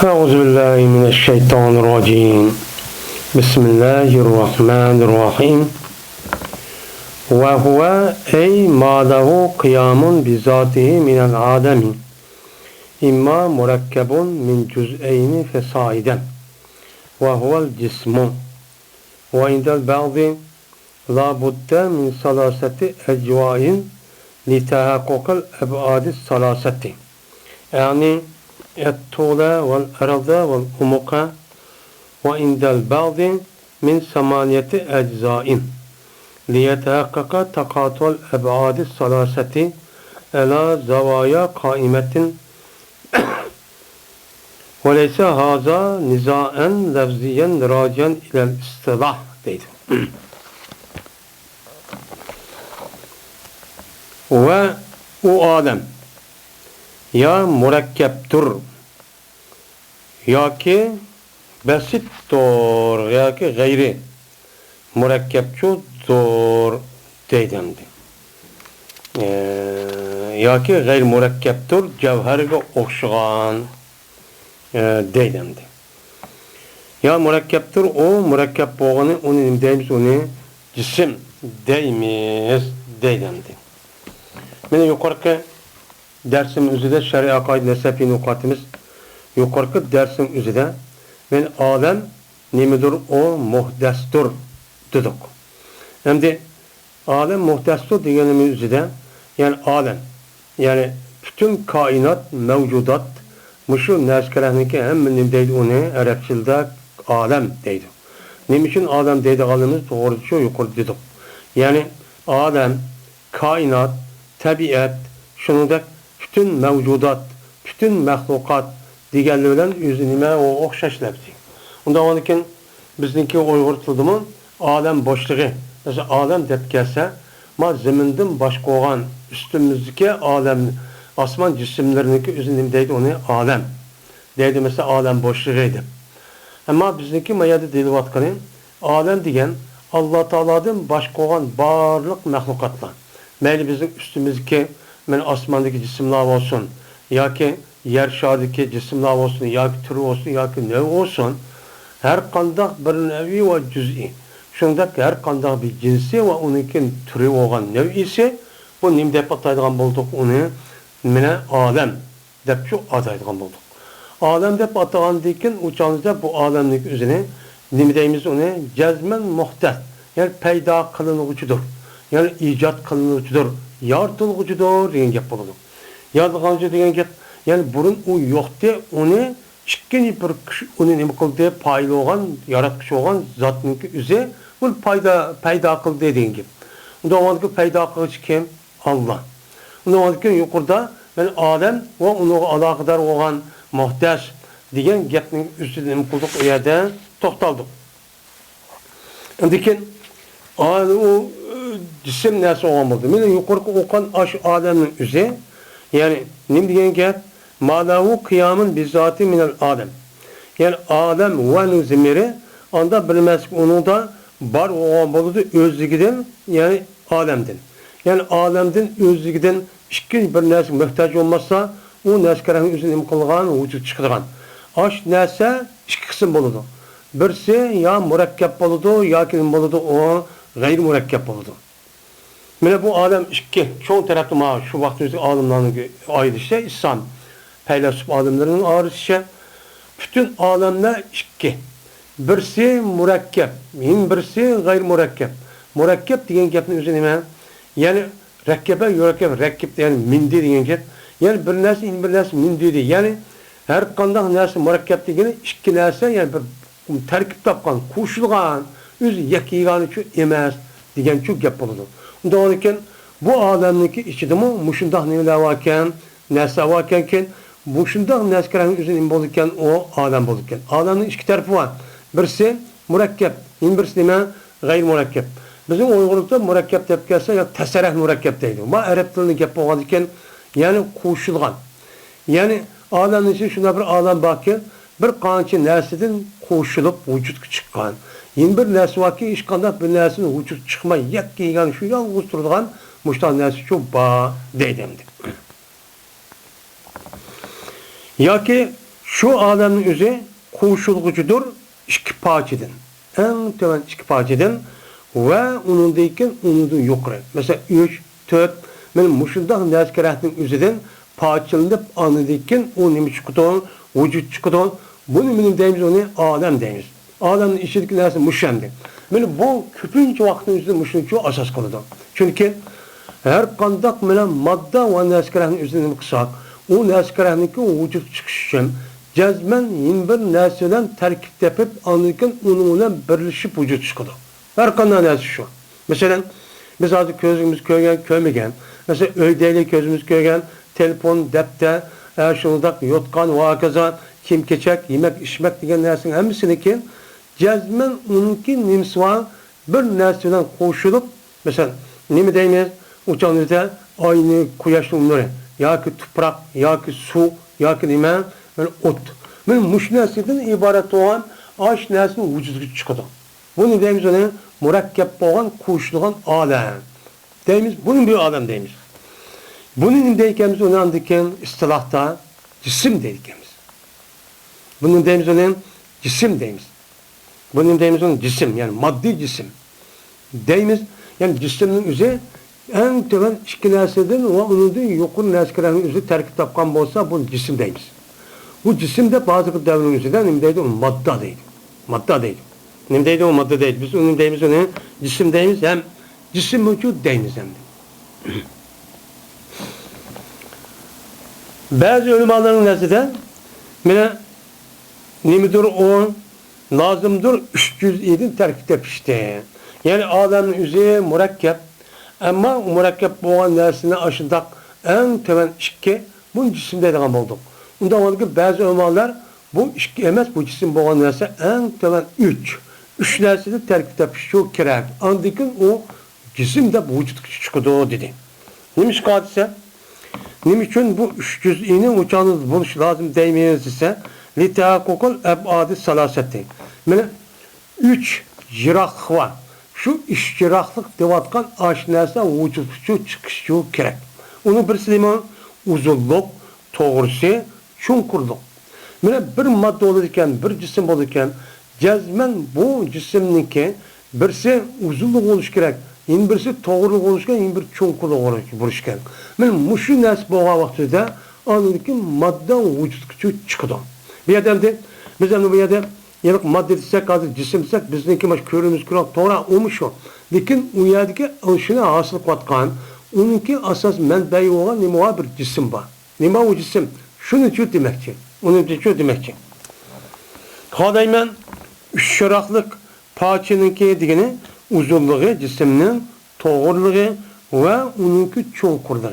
Euzubillahimineşşeytanirracim. Bismillahirrahmanirrahim. Ve huve ey ma'dahu kıyamun bizatihi minel ademi. İmma murekkebun min cüz'eyni fesaiden. Ve huvel cismu. Ve indel ba'di la budde min salaseti ecvain li tehakkukal ebadis salaseti. Yani الطول والأرض والأمق وعند البعض من ثمانية أجزاء ليتحقق تقاطع الأبعاد الثلاثة على زوايا قائمة وليس هذا نزاعا لفظيا راجعا إلى الاصطلاح deydi. Ve o Adem ya mürekkeptir ya ki basittir ya ki gayri mürekkepçudur deydimdi. Ya ki gayri mürekkeptir cevherge okşuğan deydimdi. Ya mürekkeptir o mürekkep boğanı onu deyimiz onu cisim deyimiz deydimdi. Mene yukarıki dersim üzerinde şer'i akaid nesefi nukatimiz yukarıki dersim üzerinde ben alem nemidir o muhdestur dedik. Hem de alem muhdestur diyenimiz üzerinde yani alem yani bütün kainat mevcudat muşu neskelerindeki hem deydi onu Arapçılda alem deydi. Niçin alem deydi alemiz doğru şu yukarı dedik. Yani alem, kainat, tabiat, şunun bütün mevcudat, bütün mahlukat diğerlerinden yüzünüme o okşaş lepsi. Onda onun için bizdeki Uygur tılımın alem boşluğu. Mesela alem dep gelse ma zeminden başka olan üstümüzdeki alem asman cisimlerindeki yüzünümdeydi onu alem. Deydi mesela alem boşluğuydu. Ama bizdeki mayada deydi vatkanın alem diyen Allah Teala'dan başka olan barlık mahlukatlar. Meyli bizim üstümüzdeki men asmandaki cisimler olsun, ya ki yer şardaki cisimler olsun, ya ki türü olsun, ya ki ne olsun, her kandak bir nevi ve cüz'i. Şundaki her kandak bir cinsi ve onunkin türü olan nevi ise, bu nim dep ataydıgan bulduk onu, mene alem dep şu ataydıgan bulduk. Alem dep ataydıgan dikin, uçağınızda bu alemlik üzerine, nim deyimiz onu cezmen muhtes, yani peyda kılınıcıdır, yani icat kılınıcıdır. Yaratılgıcıdır degan gap bo'ladi. Yaratılgıcı degan gap, yani burun o yo'qdi, uni chiqqan bir kishi uni nima qildi, payli olgan, yaratquchi olgan zotniki o'zi bu paydo qildi degan gap. Unda o'niki paydo qiluvchi kim? Allah. Unda o'niki yuqorida men odam va unga aloqador bo'lgan muhtoj degan gapning ustida nima qildik u yerda to'xtaldik. Lekin o cisim nasıl olmalı? Mene yukarı okan aş Adem'in üzeri yani ne diyen gap? Madavu kıyamın bizzati minel Adem. Yani Adem ve nuzimiri anda bilmez onu da bar olmalı özlüğüden yani Adem'den. Yani Adem'den özlüğüden iki bir nesl muhtaç olmazsa o neskerenin üzerine kılgan vücut çıkırgan. Aş nese iki kısım buludu. Birisi ya mürekkep buludu ya ki buludu o gayri mürekkep buludu. Mene bu alem iki, çoğu tarafta ma şu vaktimizde alimlerin ayrışı İslam, peylasuf alimlerinin ayrışı, bütün alemler iki. Birisi mürekkep, birisi gayri mürekkep. Mürekkep diyen gapın üzerine yani rekkebe, yürekkep, rekkep yani mindi diyen gap, yani bir nesli mindi diye. Yani her kandak nesli mürekkep diyeni iki nesli yani bir terkip tapkan, kuşulgan, yüzü yakiyganı şu emez diyen çok gap buludu. Doğruken bu alemdeki içinde mi muşundak neler varken, nesne varken, muşundak neskerenin üzerine bulurken o alem bulurken. Alemin iki tarafı var. Birisi mürekkep, birisi ne? Gayri mürekkep. Bizim Uygurlukta mürekkep tepkisi ya teserreh mürekkep deydi. Ma Arap dilini gap olganken yani koşulgan. Yani alemin içinde şuna bir alem varken bir qancha narsadan qo'shilib vujudga chiqqan. Yana bir narsa borki, hech qanday bir narsaning vujud chiqmay, yakka yegan shu yolg'iz turadigan mushta narsa shu ba deydimdi. Yoki Şu alemnin özü koşulgucudur iki parçadan. En töven iki parçadan ve onundayken onundan yukarı. Mesela 3, 4, benim muşundak neskerahtin özüden parçalanıp anladıyken o nemi çıkıdan, vücut çıkıdan. Bunu benim deyimiz onu alem deyimiz. Alemnin işledik neresi muşemdi. Benim bu küpünce vaktin özüden muşuncu asas konuda. Çünkü her kandak bilen madde ve neskerahtin özünden kısak. O neskerahtinki o vücut çıkış için cezmen yeni bir nesneden terkip yapıp anlarken onunla birleşip vücut çıkıyor. Her kandan nesli şu. Mesela biz artık gözümüz köymegen. Mesela öydeyle gözümüz köygen, telefon, depte, şunudak, yotkan, vakaza, kim keçek, yemek, içmek diyen nesinin hemsindeki cezmen onunki nimsva bir nesneden koşulup mesela ne mi deyimiz? Uçağınızda aynı kuyaşlı nuru, ya ki toprak, ya ki su, ya ki nime, yani ot. Böyle muş neslinden ibaret olan aş neslinin vücudu çıkıyor. Bunu deyimiz ona murakkep olan, kuşluğun alem. Deyimiz, bunun bir alem deyimiz. Bunun deykemiz onu andıkken istilahta cisim deykemiz. Bunun deyimiz ona cisim deyimiz. Bunun deyimiz ona cisim, yani maddi cisim. Deyimiz, yani cismin üzeri en töven iki nesneden ve onun da yukarı nesnelerin üzeri terkip tapkan olsa bu cisim deyimiz. Bu cisim de bazı devrin üzerinden nimdeydi o madde değil. Madde değil. Nimdeydi o madde değil. Biz onun deyimiz ona cisim deyimiz hem cisim vücut deyimiz hem de. Bazı ölümanların nesneden nimidir o lazımdır 307 terkip tepişti. Yani adamın üzeri murakkep ama murakkep olan nesine aşındak en töven işki bunun cisimde de olduk. Ondan oldu ki bazı ölümanlar bu işki emez bu cisim olan nesine en töven 3. 3 nesine terkip tepişti o kerek. Andikin o cisim de bu vücut çıkıyordu dedi. Neymiş hadise? Niçin bu 300 iğne uçağınız buluş lazım değmeyiniz ise litehakukul ebadi salaseti. Yani 3 jirak var. Şu iş jiraklık devatkan aşinaysa vücut şu çıkış şu gerek. Onu birisi demeyin uzunluk, doğrusu, çunkurluk. Yani bir madde olurken, bir cisim olurken cezmen bu cisimninki birisi uzunluk oluş gerek. Yeni birisi doğruluk oluşken, yeni bir çunkurluk oluşken. Yani muşu nes boğa vaktinde anladık ki madde vücut çıkıyor. Bir yerde de biz bu yerde yani madde desek, cisim desek bizimki maş körümüz kurak doğru olmuş o. Lakin o yerdeki alışına hasıl katkan onunki asas menbeyi olan nima bir cisim var. Nima o cisim? Şunu için demekçi. Onun için demekçi. Kadaymen üç şıraklık parçanınki digini uzunluğu, cisminin doğruluğu ve onunki çukurluğu.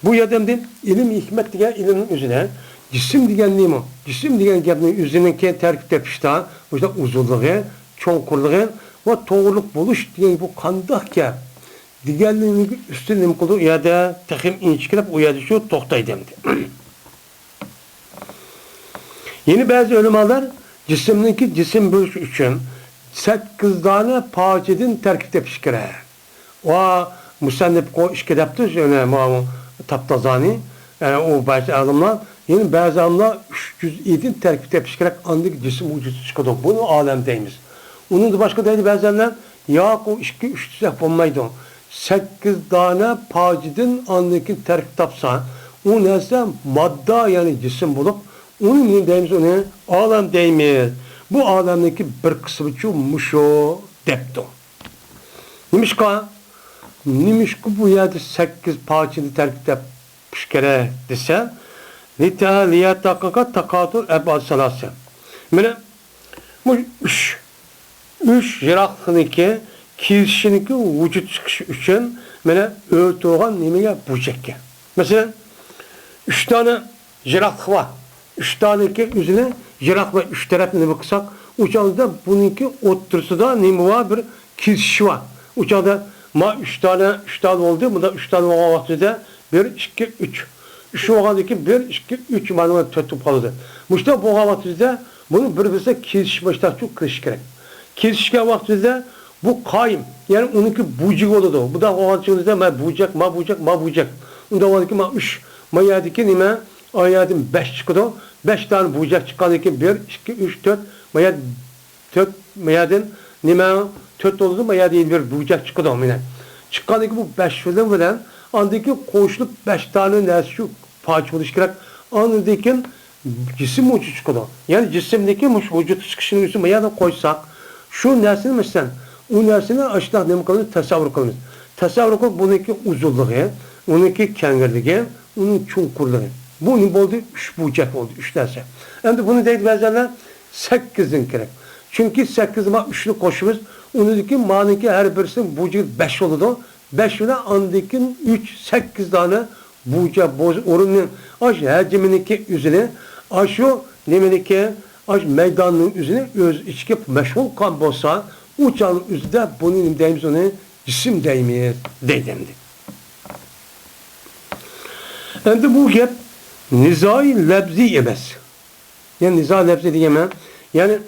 Bu yerdemde ilim hikmet diye ilimin üzerine cisim diyen neymi? Cisim diyen gapının üzerindeki terkip tepişte bu işte uzunluğu, çukurluğu ve doğruluk buluş diye bu kandak ya diğerlerinin üstüne mi kıldı ya da takım inçkilip uyadı şu toktay demdi. Yeni bazı ölümalar cisimdeki cisim bölüş için 8 tane parçadan terkip tepişkire. O musannif ko işkidaptı öyle taptazani yani o bazı adamlar yeni bazı adamlar 307 terkip tepişkirek andık cisim vücudu çıkıyor. Bunu alemdeyimiz. Onun da başka değil bazılar ya o işki 3 yapılmaydı. 8 tane parçadan andık terkip tapsa o neyse madde yani cisim bulup onun deyimiz onu alemdeyimiz. Bu alemdeki bir kısmı muşo depto. Nimiş ki bu yerde 8 parçalı terkip yapmış kere dese litehaliye takaka takatur ebad salası. Yani bu 3 jiraklığındaki kirişindeki vücut çıkışı için yani öğütüğün nimeye bu çekke. Mesela 3 tane jiraklık var. 3 tane ki üzerine jirak ve 3 tarafını baksak uçağında bununki otursa da nemi var bir kirişi var. Uçağda ma 3 tane oldu. Bunda 3 tane var vaktinde 1, 2, 3. Şu vakadaki 1, 2, 3 manada tutup kaldı. Muşta bu vaktinde bunu birbirine kirişmişler çok kırış gerek. Kirişke vaktinde bu kayım. Yani onunki bucuk oldu. Bu da o vaktinde ma bucak. Onda vaktinde ma 3. Ma yerdeki nime Ayadın 5 çıkıdı. 5 tane bucak çıkan ki 1, 2, 3, 4. Mayad 4 mayadın nime 4 oldu mayadın bir bucak çıkıdı. Çıkan ki bu 5 filden bilen andaki koşulup 5 tane nersi şu parça oluş gerek. Andaki cisim ucu çıkıdı. Yani cisimdeki vücut çıkışının üstüne mayada koysak şu nersini mesela o nersini aşağı ne kadar tasavvur kılınız. Tasavvur kılıp bununki uzunluğu, onunki kengirliği, onun çukurluğu. Bunun oldu 3 bucak oldu, 3 derse. Hem bunu deyip bazılarına 8'in gerek. Çünkü 8 ma 3'lü koşumuz, onundaki maniki her birisinin bucak 5 oldu. 5 ile andaki 3, 8 tane bucak boz orunun aş hacmindeki üzerine aşu nemindeki aş meydanının üzerine öz içki meşhur kan bolsa uçağın üzerinde bunun deyimiz onu cisim deyimi deydemdi. Hem de bu hep nizai lebzi emez. Yani nizai lebzi diyemem. Yani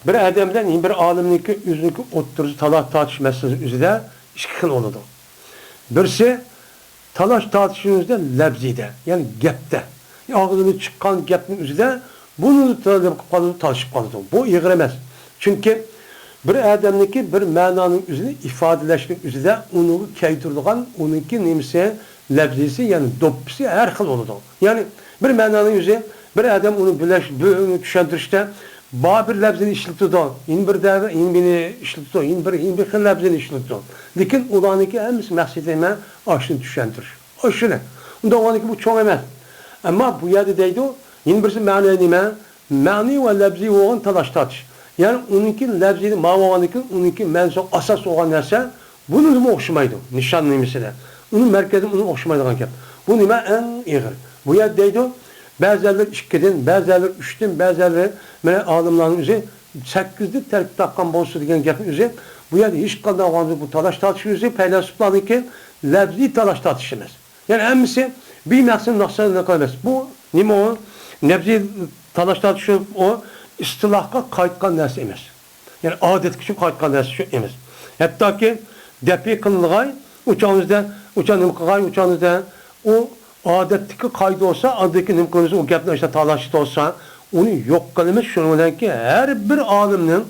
bir adamdan bir alimlik üzerindeki oturucu talaş tartışması üzerinde iki xil oldu. Birisi talaş tartışmasında lebzide, yani gepte. Ağzını çıkan gepin üzerinde bunu tartışıp kaldı. Bu yığıramaz. Çünkü bir adamdaki bir mananın üzerinde ifadeleşmek üzerinde onu keydirdiğin, onunki nemisi lebzisi yani doppisi her xil oldu. Yani bir mananın üzerinde bir adam onu düşündürüşte bir lebzini işletti. Yine bir de yine beni işletti. Yine bir xil lebzini işletti. Lakin olanınki hemisi məqsədimə aşını düşündürür. Aşını. Onda olanınki bu çok emez. Ama bu yerde deydi o, yine birisi mani nime, mani ve lebzi olan talaş tartış. Yani onunki lebzini, mavavanınki, onunki mensup asas olan neyse, bunun mu okşumaydı, nişan nimisine. Onun merkezi onun okşumaydı kanka. Bu nime en iyi. Bu yerde deydi o, bazıları 2'den, bazıları 3'ten, bazıları alımların üzeri 8'de terk takkan bolsu degen gapın üzeri, bu yerde hiç kadar olan bu talaş tartışı üzeri, peylasuplarınki lebzi talaş tartışı emez. Yani hemisi bir məqsəd nəqsədə qalmaz. Bu nima o? Nebzi talaşda düşüb o istilahqa qayıtqan nəsə emas. Yəni adət üçün qayıtqan nəsə emas. Hətta ki dəpi qılınğay uçağınızda nima qılğay uçağınızda o adətdəki qaydı olsa, adətdəki nima qılınızda o gəplə işte talaşda olsa onu yox qılmaz. Şunun bilan ki hər bir alimnin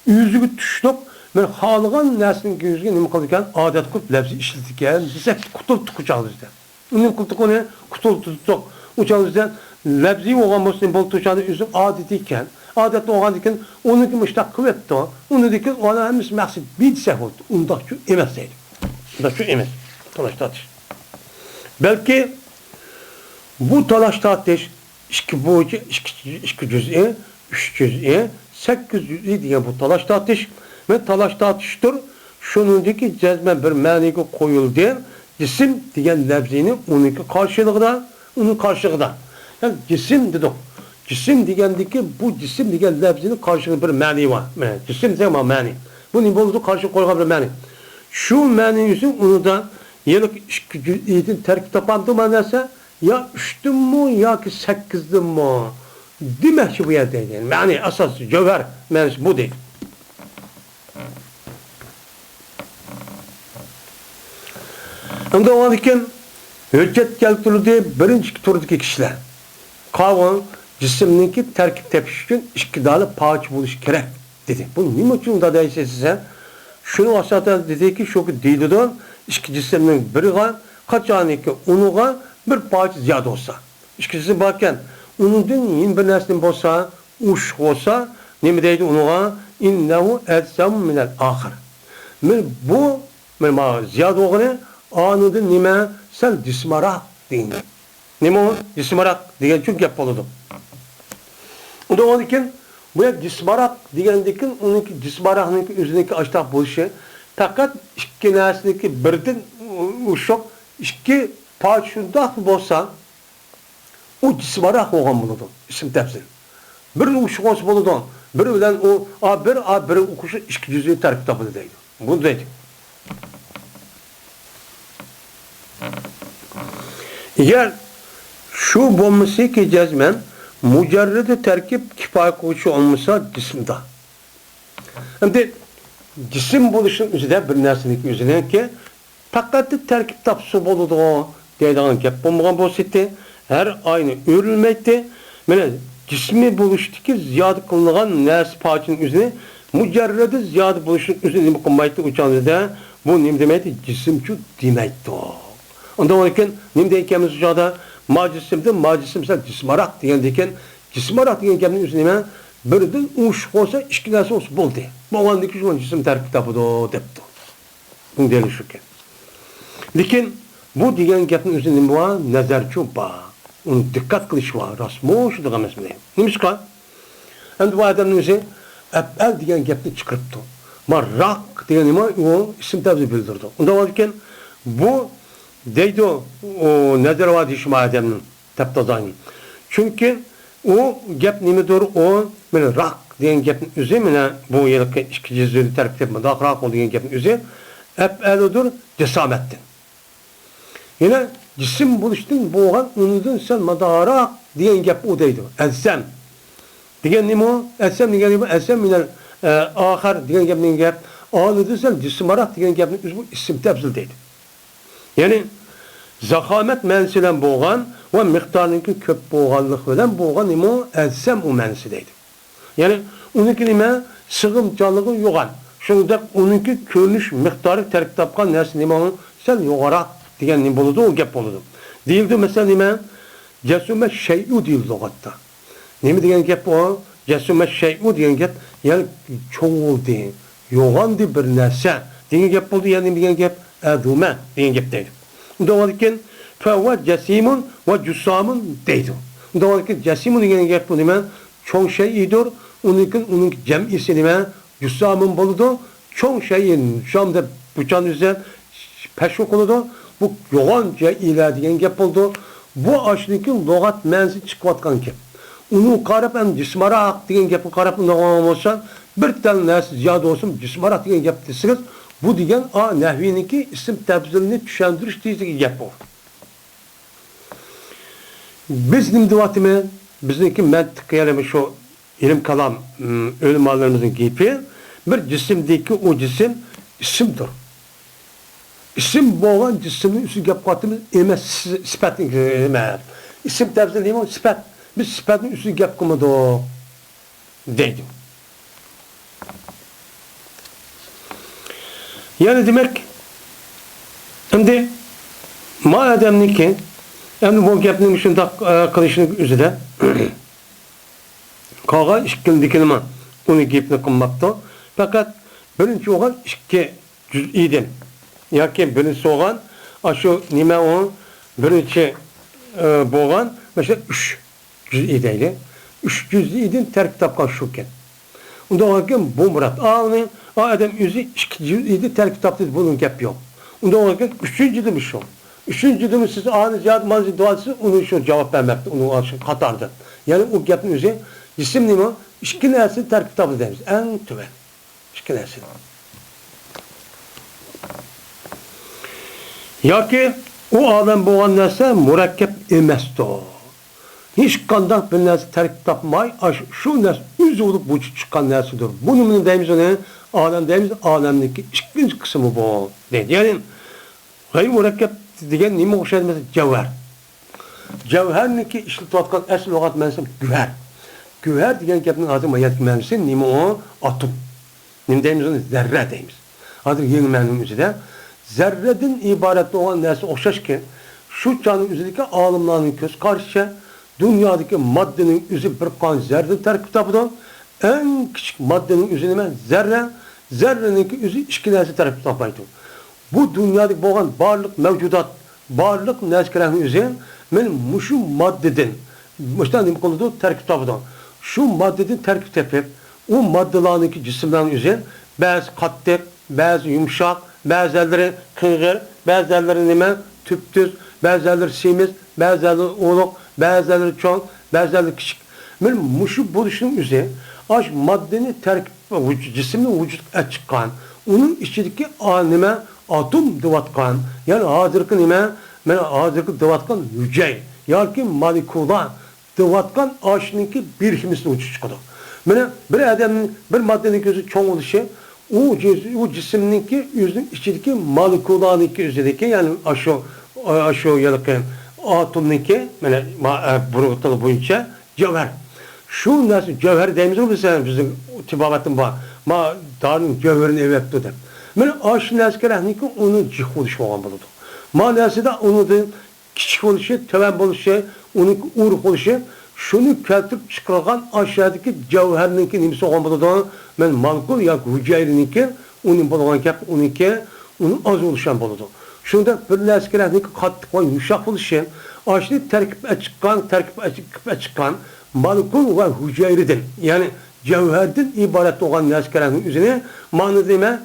üzügü düşüb mən xalığın nəslinin gözünə nima qılırkən adət qılıb ləbzi işlədirkən bizə qutulduq uçağınızda. Onun kutuğunu kutulduq. Uçağınızda lebzi olan bu simbol tuşanı üzüm adetiyken, adetli olan iken onu ki müştak kuvvetti o. Onu dikin ona hemis məqsid bilsək oldu. Onda şu emezseydi. Onda şu emez. Talaş tartış. Belki bu talaş tartış 2 boyunca 2 cüz'i, 3 cüz'i, 8 cüz'i diye bu talaş tartış ve talaş tartıştır. Şunundaki cezme bir maniye koyuldu. Cisim diyen lebzini onunki karşılığında, onun karşılığında. Yani cisim dedik. Cisim diyendeki bu cisim diyen lebzinin karşılığı bir mani var. Cisim diyen mani. Bu ne buldu karşı koygan bir mani. Şu mani yüzün onu da yıllık cüz'iyetin terk tapandı manası ya 3'tün mu ya ki 8'din mu? Demek ki bu yerdeydi. Yani mani asas cevher manisi bu değil. Onda o iken hüccet keltirildi birinci turdaki kişiler. Kavan cisimninki terkip tepiş için işkidalı paç buluş gerek dedi. Bu ne için da değilse size? Şunu aşağıda dedi ki şu değildi işki cisimnin biri kaçaniki unuğa bir paç ziyade olsa. İşki cisim bakken onun yine bir neslin olsa uş olsa ne mi deydi unuğa innehu etsam minel ahir. Bu ziyade oğunu anıda nime sen dismarak deyin. Nime o? Dismarak diyen çok yap oldu. O da onun için bu ya dismarak diyendeki onunki dismarak'nınki üzerindeki açtak buluşu fakat iki nesindeki birden uşak iki parçunda olsa o dismarak olan buludu. İsim tepsin. Bir uşak olsa buludu. Bir bilen o bir okuşu iki cüzü terk tapıdı deydi. Bunu deydi. Eğer şu bulması ki cezmen mücerrede terkip kifaya koşu olmasa cisimde. Hem de cisim buluşun üzerinde bir nesnenin üzerine ki fakat terkip tapısı buludu o deydiğin ki bulmadan bahsetti. her aynı örülmekte. Mene cismi buluştaki ziyade kılıngan nes parçanın üzerine mücerrede ziyade buluşun üzerine nima qilmaydi uçanızda bu nim demeydi cisimçu demeydi. Ondan olurken nim deykenimiz uçada macisimsel cismarak degendeken cismarak degen gapning üzerine birden uş olsa ikki narsa olsa bo'ldi. Bo'lgandiki shu cisim tarkib topadi debdi. Bu deyil shuki. Lekin bu degan gapning o'zida nima bor? Nazarchu bor. Uni diqqat qilish bor. Rasmo shu degan emas. Nimishqa? Endi bu odamning o'zi abal degan gapni chiqaribdi. Marraq degan nima? U ism tabzi bildirdi. Unda ekan bu deydi o nazarva deyish odamning taptozani. Chunki o gap nimadir? O mana raq degan gapning o'zi mana bu yilqi ikki juzli tarkibda raq degan gapning o'zi abaludur cesamettin. Yine cisim buluştun boğan unudun sen madarak diyen gap o deydi. Elsem. Diyen nimo? Elsem diyen nimo? Elsem minel ahar diyen gap ne gap? Ağlıdın sen cisim arak diyen gap ne? Bu isim tebzil deydi. Yani zakamet mensilen boğan ve miktarınki köp boğanlık veren boğan nimo? Elsem o mensi deydi. Yani onunki nime? Sığım canlığı yoğan. Şunda onunki görünüş miktarı terk tapkan nersi nime onu? Sen yoğarak diyen ne buludu o gap buludu. Değildi mesela nime? Cesume şey'u değil logatta. Nime diyen gap o? Cesume şey'u diyen gap yani çoğuldu, yoğandı bir nerse. Diyen gap buldu yani diyen gap edume diyen gap deydi. Doğalken fevve cesimun ve cüssamun deydi. Doğalken cesimun diyen gap bu nime? Çoğ şey'idir. Onun cem'isi nime? Cüssamun buludu. Çoğ şeyin şu anda bıçağın üzerine peşo koludu. Bu yoğanca ile diyen gap oldu. Bu aşındaki logat mensi çıkıvatkan gap. Onu qarab en cismarak diyen gapı qarab loğan olsa bir tane nersi ziyade olsun cismarak diyen gap desiniz. Bu diyen nehviniki isim tebzilini düşendiriş diyecek gap o. Biz nimdivatime bizdeki mentık yani şu ilim kalam ölümalarımızın gibi bir cisimdeki o cisim isimdir. İsim boğan cismin üstü gap katımız emez sifatin emez. İsim tebzil değil mi? Sifat. Biz sifatin üstü gap kumadı o deydim. Yani demek şimdi madem ki yani bu gapning shunda qilishning o'zida qolgan ikkildiki nima uni gapni qilmabdi. Faqat birinchi o'g'il ikki juz'iydan yoki birinchi o'g'il shu nima u birinchi bo'lgan mana 3 juz'iy deydi. 3 juz'iydan tark topgan shu ekan. Unda o'g'il bu murad. Uni adam o'zi 2 juz'iydan tark topdi bunun gap yo'q. Unda o'g'il 3-cüdüm şu. 3-cüdüm siz ani ziyad manzi duası onu şu cevap vermekte. Onu aşın katardı. Yani o gapın özü cisim nima? İki nersi terk tabı deymiz. En tüven. İki nersi. Ya ki o adam boğan nerse mürekkep emesti o. Hiç kandak bir nersi terk tapmay şu nersi yüz olup bu çıkan nersidir. Bunun deyimiz ne? Alem deyimiz alemdeki ikinci kısmı bu. Yani gayr mürekkep degan nima o'xshaydi mesela cevher. Cevherniki ishlatayotgan asl lug'at ma'nosi güher. Güher degan gapning hozir mayat ma'nosi nima o? Atom. Nima deymiz uni? Zarra deymiz. Hozir yangi ma'noning o'zida zarradan iborat bo'lgan narsa o'xshashki, shu chog'ning o'zidagi olimlarning ko'z qarashicha dunyodagi moddaning o'zi bir qon zarradan tarkib topadi. Eng kichik moddaning o'zi nima? Zarra. Zarraningki o'zi ikki narsa tarkib topmaydi. Bu dünyada boğan barlık mevcudat, barlık neskerenin üzerine men şu maddeden, müşten neyim konuda terkip tapıdan. Şu maddeden terkip tepip, o maddelerindeki cisimlerin üzerine bazı kattir, bazı yumuşak, bazıları kıygır, bazıları neyme tüptüz, bazıları semiz, bazıları oluk, bazıları çok, bazıları küçük. Men şu buluşun üzerine, aş maddenin terkip, cismin vücut çıkan, onun içindeki neyme atom dıvatkan, yani hazırki nime? Men hazırki dıvatkan hücre, yani molekula dıvatkan aşınınki bir kimisini uçuş çıkıyor. Mene bir adamın bir maddenin gözü çoğun oluşu, o cisimininki yüzünün içindeki molekulanınki üzerindeki yani aşağı yalıkın atomniki, mana burg'utili bo'yicha cevher. Şu narsa cevher deymiz mi bizim tibabatın var. Ma dağın cevherini evepti de. Mana aşı narsa kerakniki onu cih oluş olgan buludu. Ma narsa da onu da kiçik oluşu, töven oluşu, onun uruk oluşu, şunu keltirip çıkarılgan aşağıdaki cevherinki nimsi olgan buludu. Men malkul ya hücayriniki, onun bulgan kep, onunki, onun az oluşan buludu. Şunda bir narsa kerakniki kattık ve yumuşak oluşu, aşını terkip açıkan, malkul ve hücayridir. Yani cevherden ibaret olan neskerenin üzerine manadime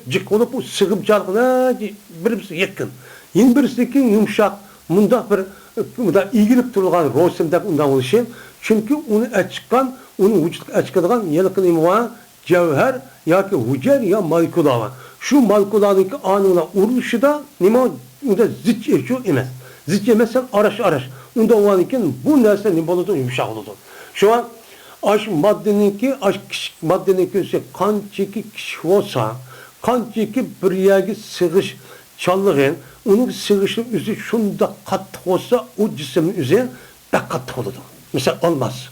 cık olup o sıkıp çarkına birisi yakın. Yine birisindeki yumuşak, munda ilgilip durulgan rosimdeki ondan oluşu. Çünkü onu açıkan, onun vücut açıkan yalakın imva cevher ya ki hücer ya malkula var. Şu malkuladaki anına uruluşu da nima onda zıç eşo emez. Zıç emezsen araş. Onda olan iken bu nerse ne boludu yumuşak oldu. Şu an aş maddeninki ise kançiki kişi olsa kançiki bir yagi sığış çallığın onun sığışın üzü şunda kattık olsa o cismin üzü pek kattık oldu. Mesela almaz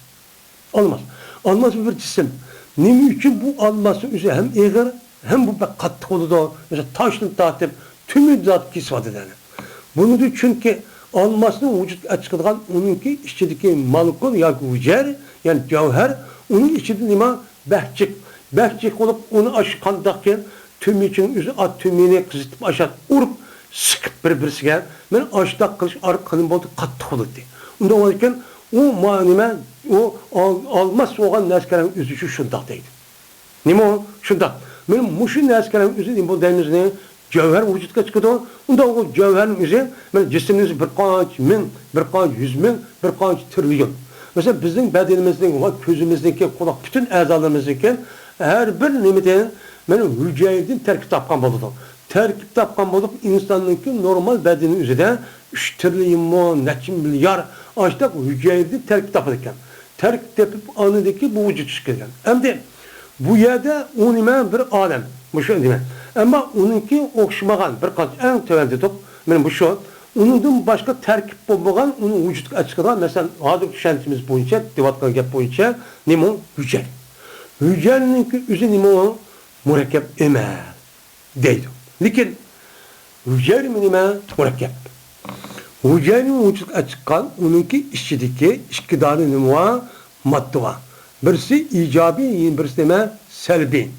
bir cisim. Ne için bu alması üzü hem eğer hem bu pek kattık oldu. Mesela taşını dağıtıp tümü zat kisvadı yani. Bunu da çünkü almasını vücut açıklayan onunki içindeki malkul ya hücer yani cevher onun içinde nima behçik olup onu aşıkandakken tüm için üzü at tümüne kızıtıp aşağı urup sıkıp birbirisiyle ben aşağıda kılıç arkanın boldu kattık oldu diye. Onda olurken o manime o almaz olan neskerenin üzücü şundaktaydı. Nima o? Şundak. Benim muşun neskerenin üzü bu denizine cevher vücutga çıkıyor. Onda o cevherin üzü cismimiz birkaç min, birkaç yüz bin, birkaç trilyon. Mesela bizim bedenimizden, gözümüzdeki, kulak, bütün azalarımızdaki her bir nimeten benim hücreden terkip tapkan buludu. Terkip tapkan bulup insanınki normal bedenin üzerinde 3 trilyon, neçin milyar açtık hücreden terkip tapıdırken. Terkip tapıp anındaki bu vücut çıkıyor. Hem de bu yerde o nime bir alem. Bu şu nime. Ama onunki okşamagan birkaç en tevelde top. Benim bu şu. Onun başka terkip olmagan, onun vücut açıklanan mesela adı şentimiz boyunca, divatkan gap boyunca nime o? Hücre. Hücreninki üzü nime o? Mürekkep emel. Deydi. Lakin hücre mi nime? Mürekkep. Hücrenin vücut açıkan, onunki içindeki işkidarı nime o? Madde var. Birisi icabi, birisi nime? Selbi.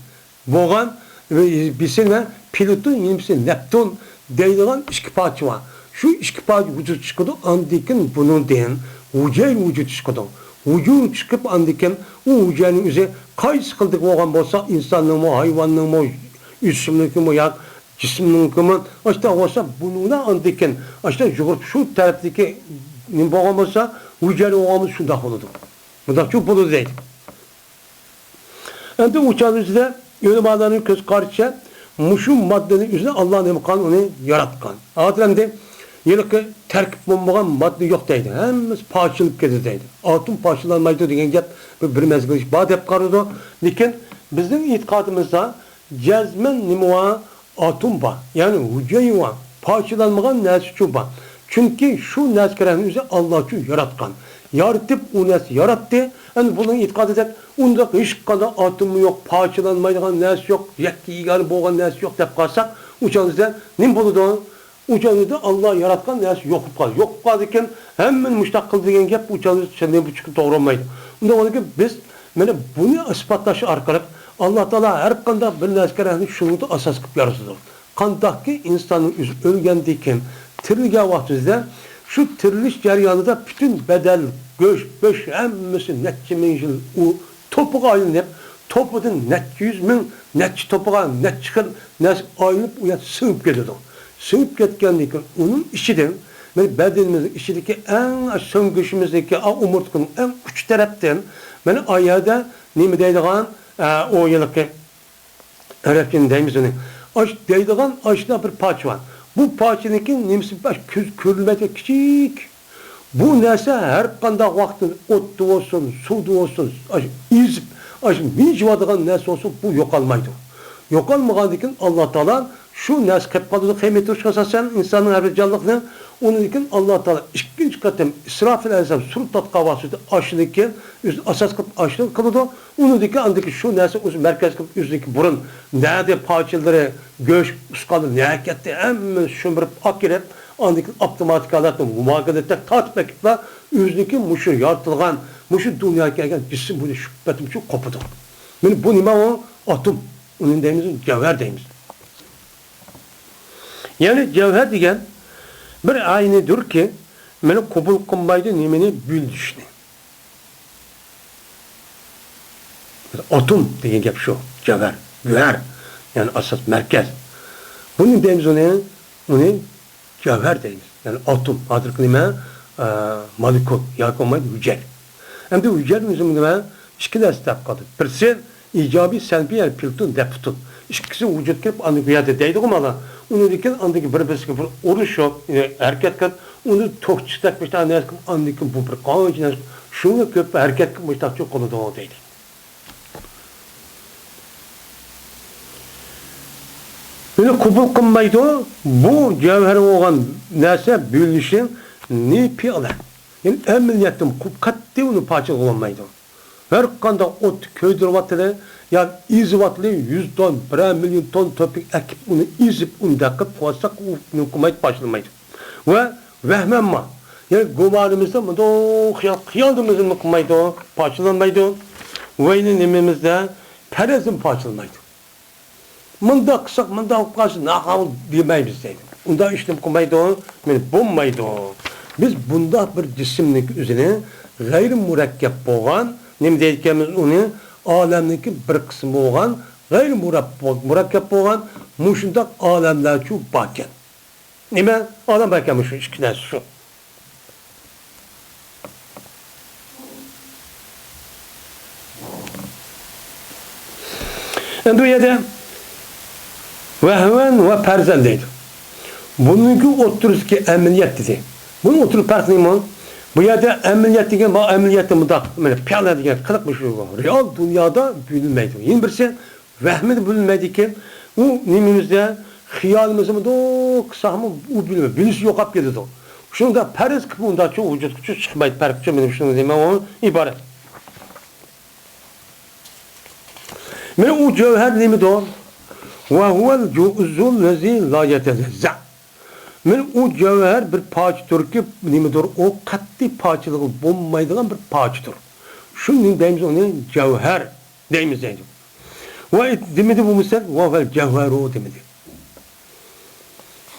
Boğan, birisi nime? Pilotun, birisi Neptun deydiğin iki parça var. Şu iki parça vücut çıkıyordu, andikin bunun deyin, hücre vücut çıkıyordu. Vücut çıkıp andikin, o hücrenin üzeri kayıs kıldık olan olsa, insanlığın mı, hayvanlığın mı, üstümlüğün mü, ya cismlüğün mü, işte olsa bununla andikin, işte şu taraftaki ne boğan olsa, hücre oğamız şunda olurdu. Bu da çok bulu değil. Hem de uçağımızda, yönü bağlarının göz karşı, muşun maddenin üzerine Allah'ın emkan onu yaratkan. Ademde yılki terkip olmayan madde yok deydi. Hem parçalıp gelir deydi. Atom parçalanmaydı diyen gep bir mezgil iş. Bad hep karıdı. Lakin bizim itikadımızda cezmen nimuğa atom var. Yani hücre var. Parçalanmayan nesçu var. Çünkü şu neskerenin üzerine Allah'ı yaratkan. Yaratıp o nesli yarattı. Yani bunun itikad edip onda hiç kadar atomu yok, parçalanmayacak nes yok, yakki yigali boğan nes yok deyip kalsak uçağınızda ne buludu? Uçağınızda Allah yaratkan nes yok kaldı. Yok kalırken hemen müştak kıldığın gep uçağınız senden bu çıkıp doğru olmaydı. Onda onu ki biz bunu ispatlaşı arkalıp Allah Teala her kanda bir neskerenin şunu da asas kıp yarısıdır. Kandaki insanın ölgendiyken tirilge vaktimizde şu tiriliş ceryanında bütün bedel, göç, beş, hemmesi netçi menjil, o topuğa ayrılıp, topudun netçi 100 bin, netçi topuğa, net çıkın, net ayrılıp, uya sığıp geliyordu. Sığıp getkendiyken, onun işidir, bedenimizin işideki en söngüşümüzdeki, umurtkunun en küçük taraftan, ayada, neymi deydiğen, o yılki, Arapçının deyimiz onu, deydiğen aşağıda bir parça var. Bu parçanın nemsi baş kürülmede küçük. Bu neyse her kanda vaktin ottu olsun, sudu olsun, izip, minci neyse olsun bu yok almaydı. Yok almadan Allah Teala şu nes kep kalıdı kıymeti uçkasa sen insanın her bir canlılığını Onun için Allah Teala ikinci katım İsrafil Aleyhisselam sultat kavasıda aşıdaki asas kılıp aşılı kılıdı. Onun için andaki şu neyse merkez kılıp yüzdeki burun nerede parçaları göç uskalı ne harekette hemen şömürüp ak girip andaki optimatik alatla muhakkadette tatbikler yüzdeki muşu yaratılgan muşu dünyaya gelgen cisim bunu şüphetim çok kopudu. Yani bu nima o atom. Onun deyimiz cevher deyimiz. Yani cevher degen bir aynıdır ki meni kabul kılmaydı nimeni büldüşni. Atom degen gap şu. Cevher, güher. Yani asas merkez. Bunun deyimiz onu cevher deyimiz. Yani atom. Adır kılma molekül. Yakomaydı hücre. Hem de hücre bizim nima iki ders kaldı. Birisi icabi selbi yani piltun deputun. İkisi vücut kirip andıkıyatı deydi ama onu diken andaki bir beski bir oruç yok. Hareket kıp onu tokçutak bir tane yazkım andaki bu bir kanun için şunu köp hareket kıp müştak çok konu doğu deydi. Böyle kubul kılmaydı bu cevher olan neyse bölüşün ne piyala. Yani emniyetim katli onu parça olamaydı. Her kanda ot köydür vatlı ya iz vatlı 100 ton, 1 milyon ton topik ekip onu izip onu dakıp koysak onu kumayt başlamaydı. Ve vehmenma. Yani gumanımızda mı da kıyaldığımızın mı kumaydı parçalanmaydı. Ve yine nemimizde perezin parçalanmaydı. Mında kısak, mında karşı nakavul demeyiz deydi. Onda işlem kumaydı, yani bulmaydı. Biz bunda bir cisimlik üzerine gayri mürekkep boğan, nem deyikemiz onu alemdeki bir kısmı boğan, gayri mürekkep boğan, muşundak alemler çok bakken. Nime? Alem bakken şu işkines şu. Endu yede vehven ve perzendeydi. Bununki otururuz ki emniyet dedi. Bunun oturup persinimon bu yerde emniyet degen ma emniyette mudak piyala degen kılık bir şey var. Real dünyada bilinmeydi. Yeni birisi vehmet bilinmeydi ki bu nimimizde hiyalımızı mı da kısa mı bu bilinmedi. Bilisi yok ap geldi. Şunu da periz kıpında çok vücut küçük çıkmaydı. Perkçe benim şunu diyeyim ama ibaret. Men o cevher nimi doğru? Ve huvel cüzul lezi la yetezezza. Men o cevher bir parçadır ki nimidir? O katli parçalığı bulmaydıgan bir parçadır. Şunun deyimiz onu cevher deyimiz deyimiz. Ve demedi bu misal ve vel cevheru demedi.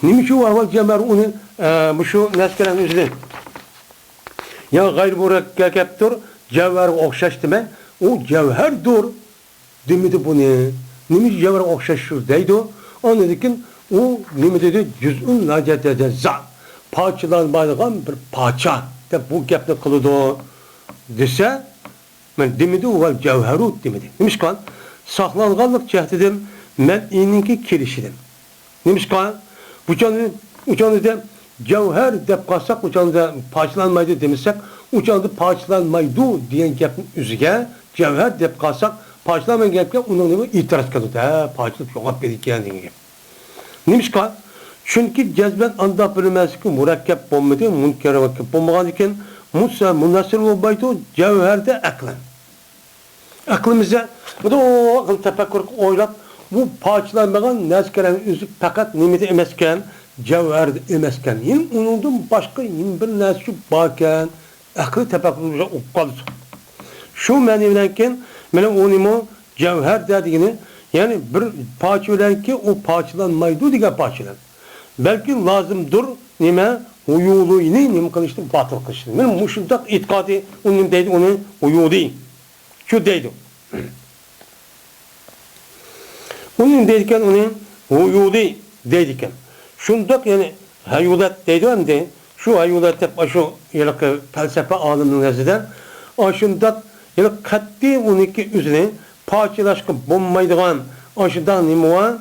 Nimi şu ve vel cevher onu bu şu neskeren üzülün. Ya gayr mürekkeptir cevher okşaş deme. O cevherdir demedi bunu. Nimi cevher okşaşır deydi. Onun dedikin o nimi dedi cüz'ün lacetede za parçalanmayan bir parça de bu gapni kılıdı dese men demedi o cevheru demedi. Demiş kan saklanganlık cehdidim men ininki kirişidim. Demiş kan bu canı de cevher de kalsak uçanda parçalanmaydı demişsek uçanda parçalanmaydı diyen gapın üzüge cevher de kalsak parçalanmayan gapke onun itiraz kıldı. Ha parçalıp yok dedik yani. Neymiş ka? Çünkü cezben anda bilinmez ki mürekkep bulmadı, münker vakit bulmadan iken Musa münasır olmaydı, cevherde aklen. Aklımıza bu da o akıl tefekkür oylap bu parçalanmayan nezkeren üzüp fakat nimeti emesken cevherde emesken yine onundan başka yine bir nesli bakken akıl tefekkür okalı. Şu menilenken mene onimo cevher dediğini yani bir parça olan ki o parçalanmaydı diye parçalan. Belki lazımdır nime uyulu nime kılıştı batıl kılıştı. Benim muşundak itikadi onun deydi onu uyulu. Şu deydi. Onun deydiken onu uyulu deydiken. Şundak yani hayulat deydi hem de şu hayulat hep şu yılki felsefe aliminin nezdinden aşındak yani katli 12 üzerine parçalaşkı bulmaydıgan aşıdan nime var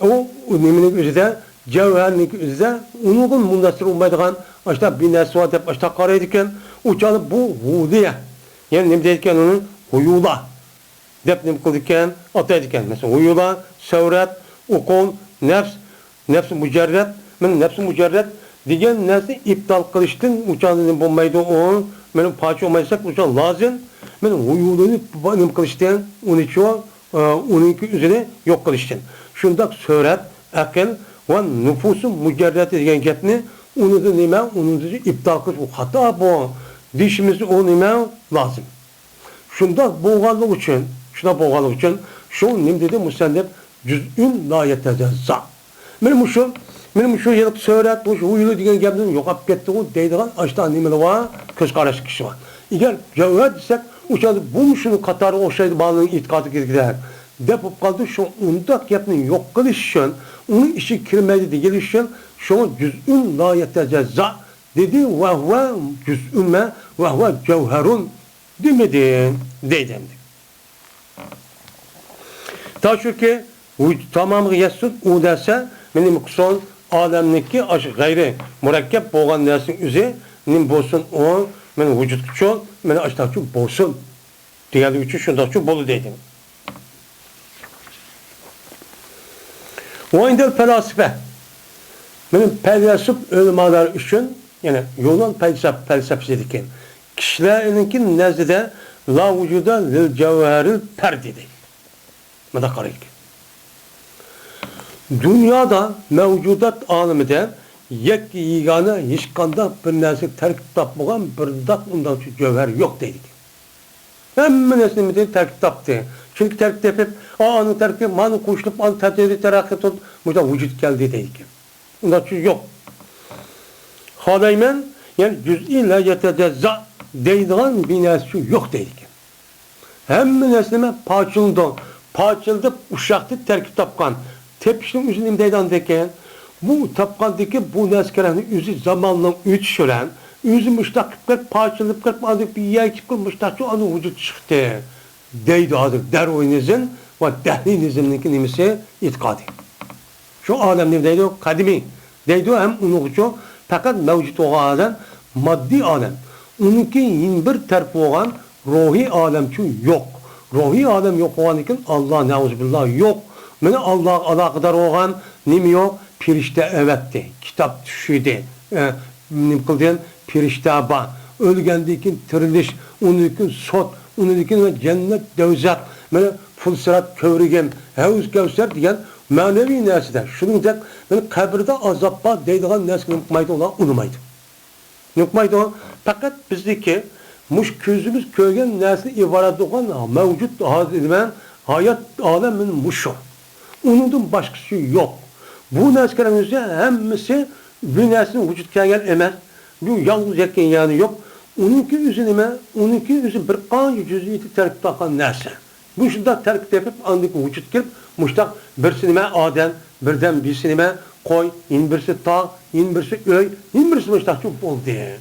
o nimenin üzerinde cevherlik üzerinde onun münasır olmaydıgan aşıda bir nesli var hep aşıda karaydıken uçalı bu hudiye yani nime deydiken onu huyula dep nime kıldıkken ataydıkken mesela huyula, sevret, ukul, nefs mücerret men nefs mücerret degan narsa iptal qilishdan uçandan bo'lmaydi o. Benim parça olmayacak uçan lazım. Benim uyulunu benim qilishdan uni şu uninki üzerine yok qilishdan. Şundak söylep akıl ve nüfusun mücerreti degan gapni uni da nima, uni da iptal qilish u xato bu. Dişimiz o nima lazım. Şundak bo'lganligi uchun, shuna bo'lganligi uchun şu nim dedi musannif cüz'ün la yetecezza. Benim şu yıllık söylep bu uyulu degan gapni yo'qolib ketdi u deydigan ashta nimalar var, ko'z qarash kishi var. Eğer cevher desek o'shada bu shuni qatori o'xshaydi ba'zining e'tiqodi kirgizar. Deb qoldi şu undaq gapni yo'q qilish uchun, uni ishi kirmaydi degan uchun şu cüz'ün la yetecezza dedi ve huve cüz'ün ve huve cevherun demedi deydim. Ta şu ki tamamı yetsin o derse benim son alemdeki gayri murakkep bo'lgan narsaning o'zi nim bo'lsin o meni vücut uchun meni ashtachu bo'lsin deganligi uchun shundoqchi bo'ldi deydim. O indi felsefe benim felsef ulamolar uchun yani Yunan felsefesi ekan. Kishilarninki nazdida la vujuda lil cevheril perdi deydi. Mana qaraylik. Dünyada mevcudat alemide yek yegane hiç qanday bir narsa terkib topmagan bir daq undan cevher yok dedik. Hamma narsani terkib topdi. Çünkü terkib tepib, anı terkib, manı qo'shilib, anı tadbiri taraqqi qilib, burada vücut geldi dedik. Undan yok. Halaymen yani cüz'i la yetecezza deydigan bir narsa yok dedik. Hamma narsani parçıldı, uşaqni terkib topgan. Tepkinin üzerinde deydan bu tapkandaki bu neskerenin üzü zamanla ütüşüren, üzü müştakip kırk, parçalıp kırk, adık bir yer kip kırk, müştakip anı vücut çıktı. Deydi adık Dervinizm ve Dehlinizm'deki nimisi itikadi. Şu alem deydi o kadimi. Deydi o hem unuğucu fakat mevcut olan maddi alem. Onunki yin bir terfi olan ruhi alem çünkü yok. Ruhi alem yok olan için Allah neuzubillah yok. Mene Allah alakadar olan nim yok? Pirişte evetti. Kitap düşüydü. Nim kıldıyan pirişte ba. Ölgendikin tiriliş, unikin sot, unikin ve cennet devzak. Mene fulsirat kövrügem, hevuz kevser diyen manevi neside. Şunun tek, mene kabirde azappa deydiğen nesini nukmaydı olan unumaydı. Nukmaydı olan. Fakat bizdeki muş közümüz köygen nesini ibaret olan mevcut hayat alemin muşu. Onun başkası yok. Bu neskerimizde hemmisi bir neslin vücut kelgen emez. Bu yalnız yekken yani yok. Onunki üzü bir kanca cüziyeti terk takan nerse. Bu şunda terk yapıp andaki vücut gelip muştak birsinime aden, birden birsinime koy, in birisi tağ, in birisi öy, in birisi muştak çok bol diye.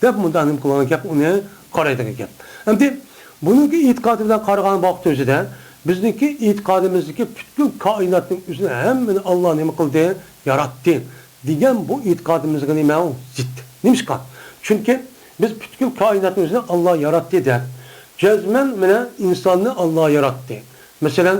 Dep mundanım kullanan kep onu karaydığı kep. Hem de bununki itikadından karıgan vakti özüden bizdeki itikadimizdeki bütün kainatın üzerine hemen Allah ne kıldı? Yarattı. Diyen bu itikadımızın nime o? Zit. Neymiş kan? Çünkü biz bütün kainatın üzerine Allah yarattı der. Cezmen mene insanı Allah yarattı. Mesela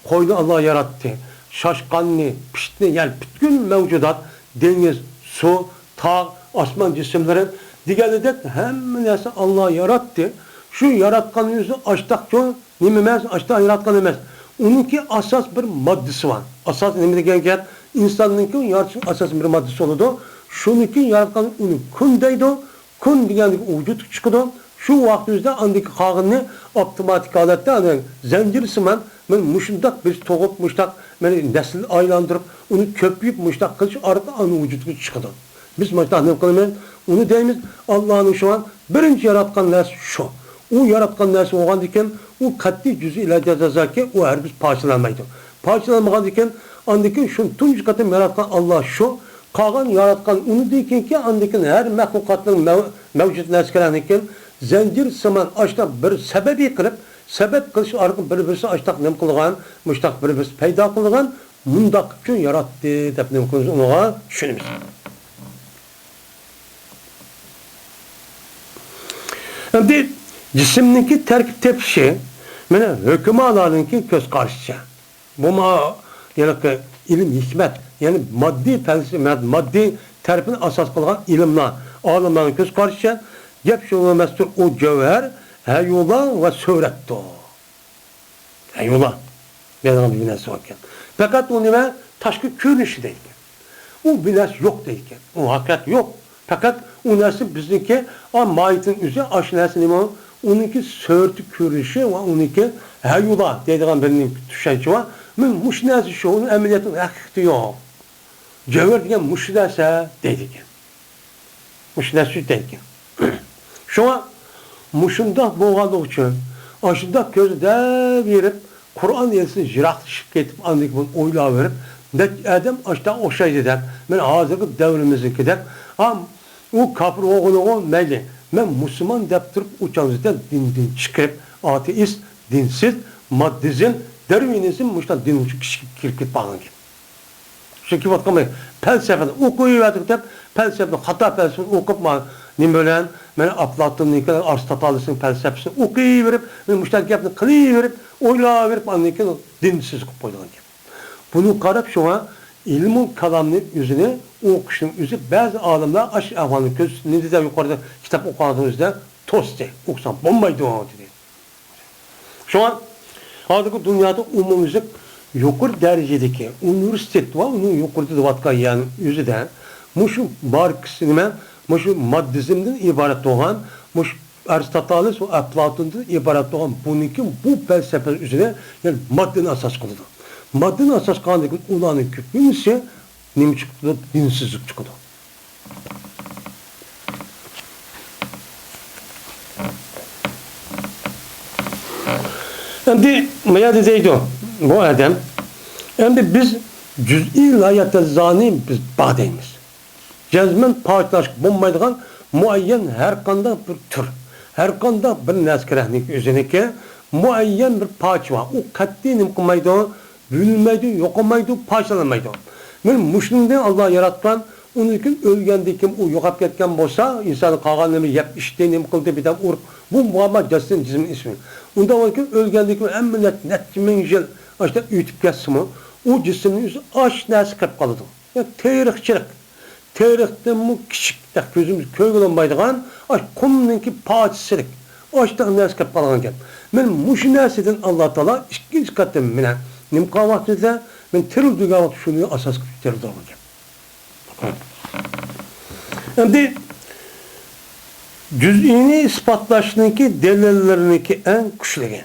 koyunu Allah yarattı. Şaşkanlı, piştini yani bütün mevcudat, deniz, su, tağ, asman cisimleri diğerleri de hemen Allah yarattı. Şu yaratkanın yüzü açtak çoğu nimemez, açtak yaratkan emez. Onunki asas bir maddesi var. Asas nemede gençler insanınki yaratışın asas bir maddesi oldu. Şununki yaratkanın onu kundaydı. Kun diyen vücut çıkıyordu. Şu vaktimizde andaki kağını otomatik alette yani zincir sıman ben muşundak bir toğup muştak ben nesil aylandırıp onu köpüyüp muştak kılıç arada anı vücudu çıkıyordu. Biz muştak ne kılmayız? Onu deyimiz Allah'ın şu an birinci yaratkan nersi şu. O yaratkan nersi olan diken o katli cüzü ile cezazaki o her biz parçalanmaydı. Parçalanmadan diken andaki şu tunç katım yaratkan Allah şu. Kalan yaratkan onu diken ki andaki her mehlukatın mevcut neskelerindeki zincir sıman açtak bir sebebi kılıp sebep kılıç arka birbirisi açtak nem kılgan müştak birbirisi peyda kılgan mundak için yarattı dep nem kılgan ona düşünümüz. Şimdi cisimdeki terkip tepsi, mene hüküme alanınki göz karşıca. Bu ma yani ilim, hikmet, yani maddi felsefe, maddi tarafını asas kılgan ilimler, alimlerin göz karşıya, gep şunu mestur o cevher, heyola ve söretto. Heyola. Benim bir binası varken. Fakat o nime taşkı körünüşü değil. O binası yok değil. O hakikat yok. Fakat o nersi bizimki mahiyetin üzeri aşinası nime o? Onunki sörtü körünüşü ve onunki heyola dediğim benim düşünce var. Men muşnası şu, onun emeliyetin hakikati yok. Cevher diyen muşnası değil. Muşnası değil. Şuna muşunda boğalık için aşında gözde verip Kur'an yersin jiraklaşıp getip andık bunu oyla verip adam aşta oşay eder. Men hazırki devrimizdeki der. Ama o kafir oğlu meyli. Men Müslüman deyip durup uçanızda din çıkıp ateist, dinsiz, maddizm, dervinizm muşta din uçuk kirkit bağın gibi. Çünkü vatkamayı felsefede okuyu verdik deyip felsefede hata felsefede okup ne böyle ben Aflatun ne kadar Aristoteles'in felsefesini okuyuverip, müşterek yapını kılıverip, oylayıverip anlayıp dinsiz koyduğun gibi. Bunu karıp şuna ilmin kalamının yüzüne o kişinin yüzü bazı alimler aşk ahvanın göz ne de yukarıda kitap okudığınızda tosti okusan bombaydı o dedi. Şu an artık dünyada umumuzda yukarı derecedeki üniversite var, onun yukarıda da vatka yani yüzü de muşu Marksizm'e muşu maddizmden ibaret olan muş Aristoteles ve Platon'dan ibaret olan bununki bu felsefe üzerine yani maddenin asas kıldı. Maddenin asas kıldığı ulanın küpümse ne çıktı? Dinsizlik çıktı. Şimdi maya dediydi bu adam. Şimdi biz cüz'i layatta zani biz bağdayız. Cezmen parçalaşıp bulmaydıgan muayyen her kanda bir tür. Her kanda bir neskerehlik üzerindeki muayyen bir parça var. O katlinim kılmaydı, bölünmeydi, yok olmaydı, parçalanmaydı. Ben müşrimden Allah yaratkan, onun için ölgendeki o yokap ketken bolsa, insanın kağanını yap işlenim kıldı bir de urk. Bu Muhammed Cessin cismin ismi. Onda o ki ölgendeki emminet netçimin jil, işte ütüp kesimi, o cismin yüzü aş nesi kırp kalıdı. Yani tarihçilik. Tarihten mu küçük gözümüz köy olmaydıgan aş kumninki parçasılık. Aştan nesi kırp kalıgan. Ben muşu nesiden Allah Teala ikinci katım mine. Nimka vaktinde ben terildiği vakti şunu asas terildi olacağım. Şimdi cüz'ini ispatlaştığındaki delillerindeki en güçlüğü.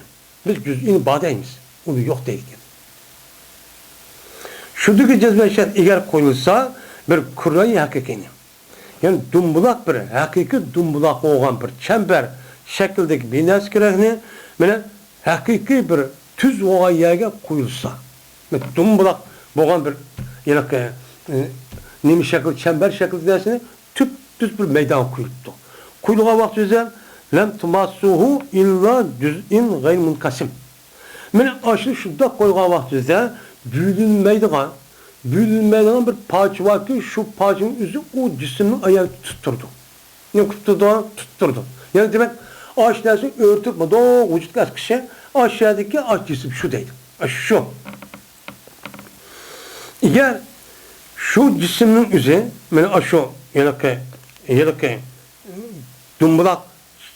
Biz cüz'ini bağdayız. Onu yok değil. Şuradaki cezbe şart eğer koyulsa bir kurayı hakikini. Yani dumbulak bir hakiki dumbulak olan bir çember şekildeki bir neskerehini böyle hakiki bir tüz olan yerine koyulsa. Dumbulak olan bir yani nemi şekil çember şekilde dersine tüp düz bir meydan koyuldu. Kuyuluğa vakti üzere lem tumassuhu illa cüz'in gayr munkasim. Men aşı şurada koyuluğa vakti üzere bölünmeydiğen bir parça var ki şu parçanın yüzü o cismin ayağını tutturdu. Ne tutturdu. Yani demek aş dersi örtüp o vücut gaz kişi aşağıdaki aş cisim şu değil. Şu. Eğer şu cismin yüzü yani şu yelake dumbulak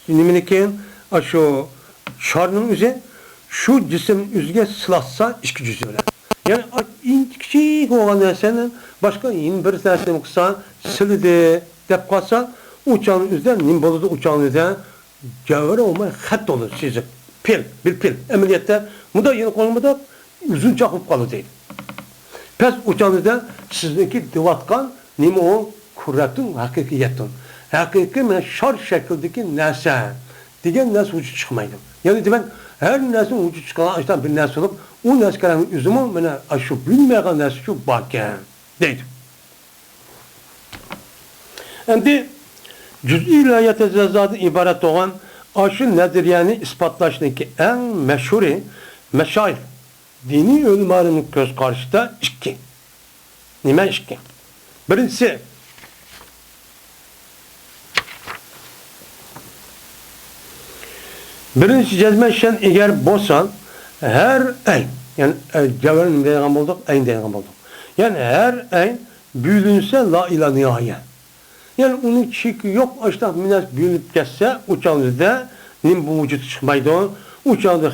niminikeyin şu şarnın yüzü şu cismin yüzüne sılatsa iki cüzü öyle. Yani küçük olan dersenin başka yeni bir dersen okusan silidi dep kalsa uçağın üzerinde nimboludu uçağın üzerinde cevher olmaya hat olur çizik. Bir pil. Emniyette bu da yeni konumda uzun çakıp kalı değil. Pes uçağın üzerinde sizdeki divatkan nimi o kurratın hakikiyetin. Hakiki men şar şekildeki nese. Digen nes vücut çıkmaydı. Yani demek her nesin vücut çıkan işte bir nes olup o neskerenin üzümü bana şu bilmeyen nes şu bakken deydi. Şimdi cüz'i ilahiyat ezazatı ibaret olan aşı neziriyeni ispatlaştığındaki en meşhuri meşayih dini ölümarının göz karşıda iki. Nime iki? Birincisi cezmeşen eğer bosan her ay yani cevherin deygan bulduk, ayın deygan bulduk. Yani her ay büyülünse la ilahe nihayet. Yani onun çeki yok, açta minas büyülüp geçse uçağınızda nim bu vücut çıkmaydı. Uçağınızda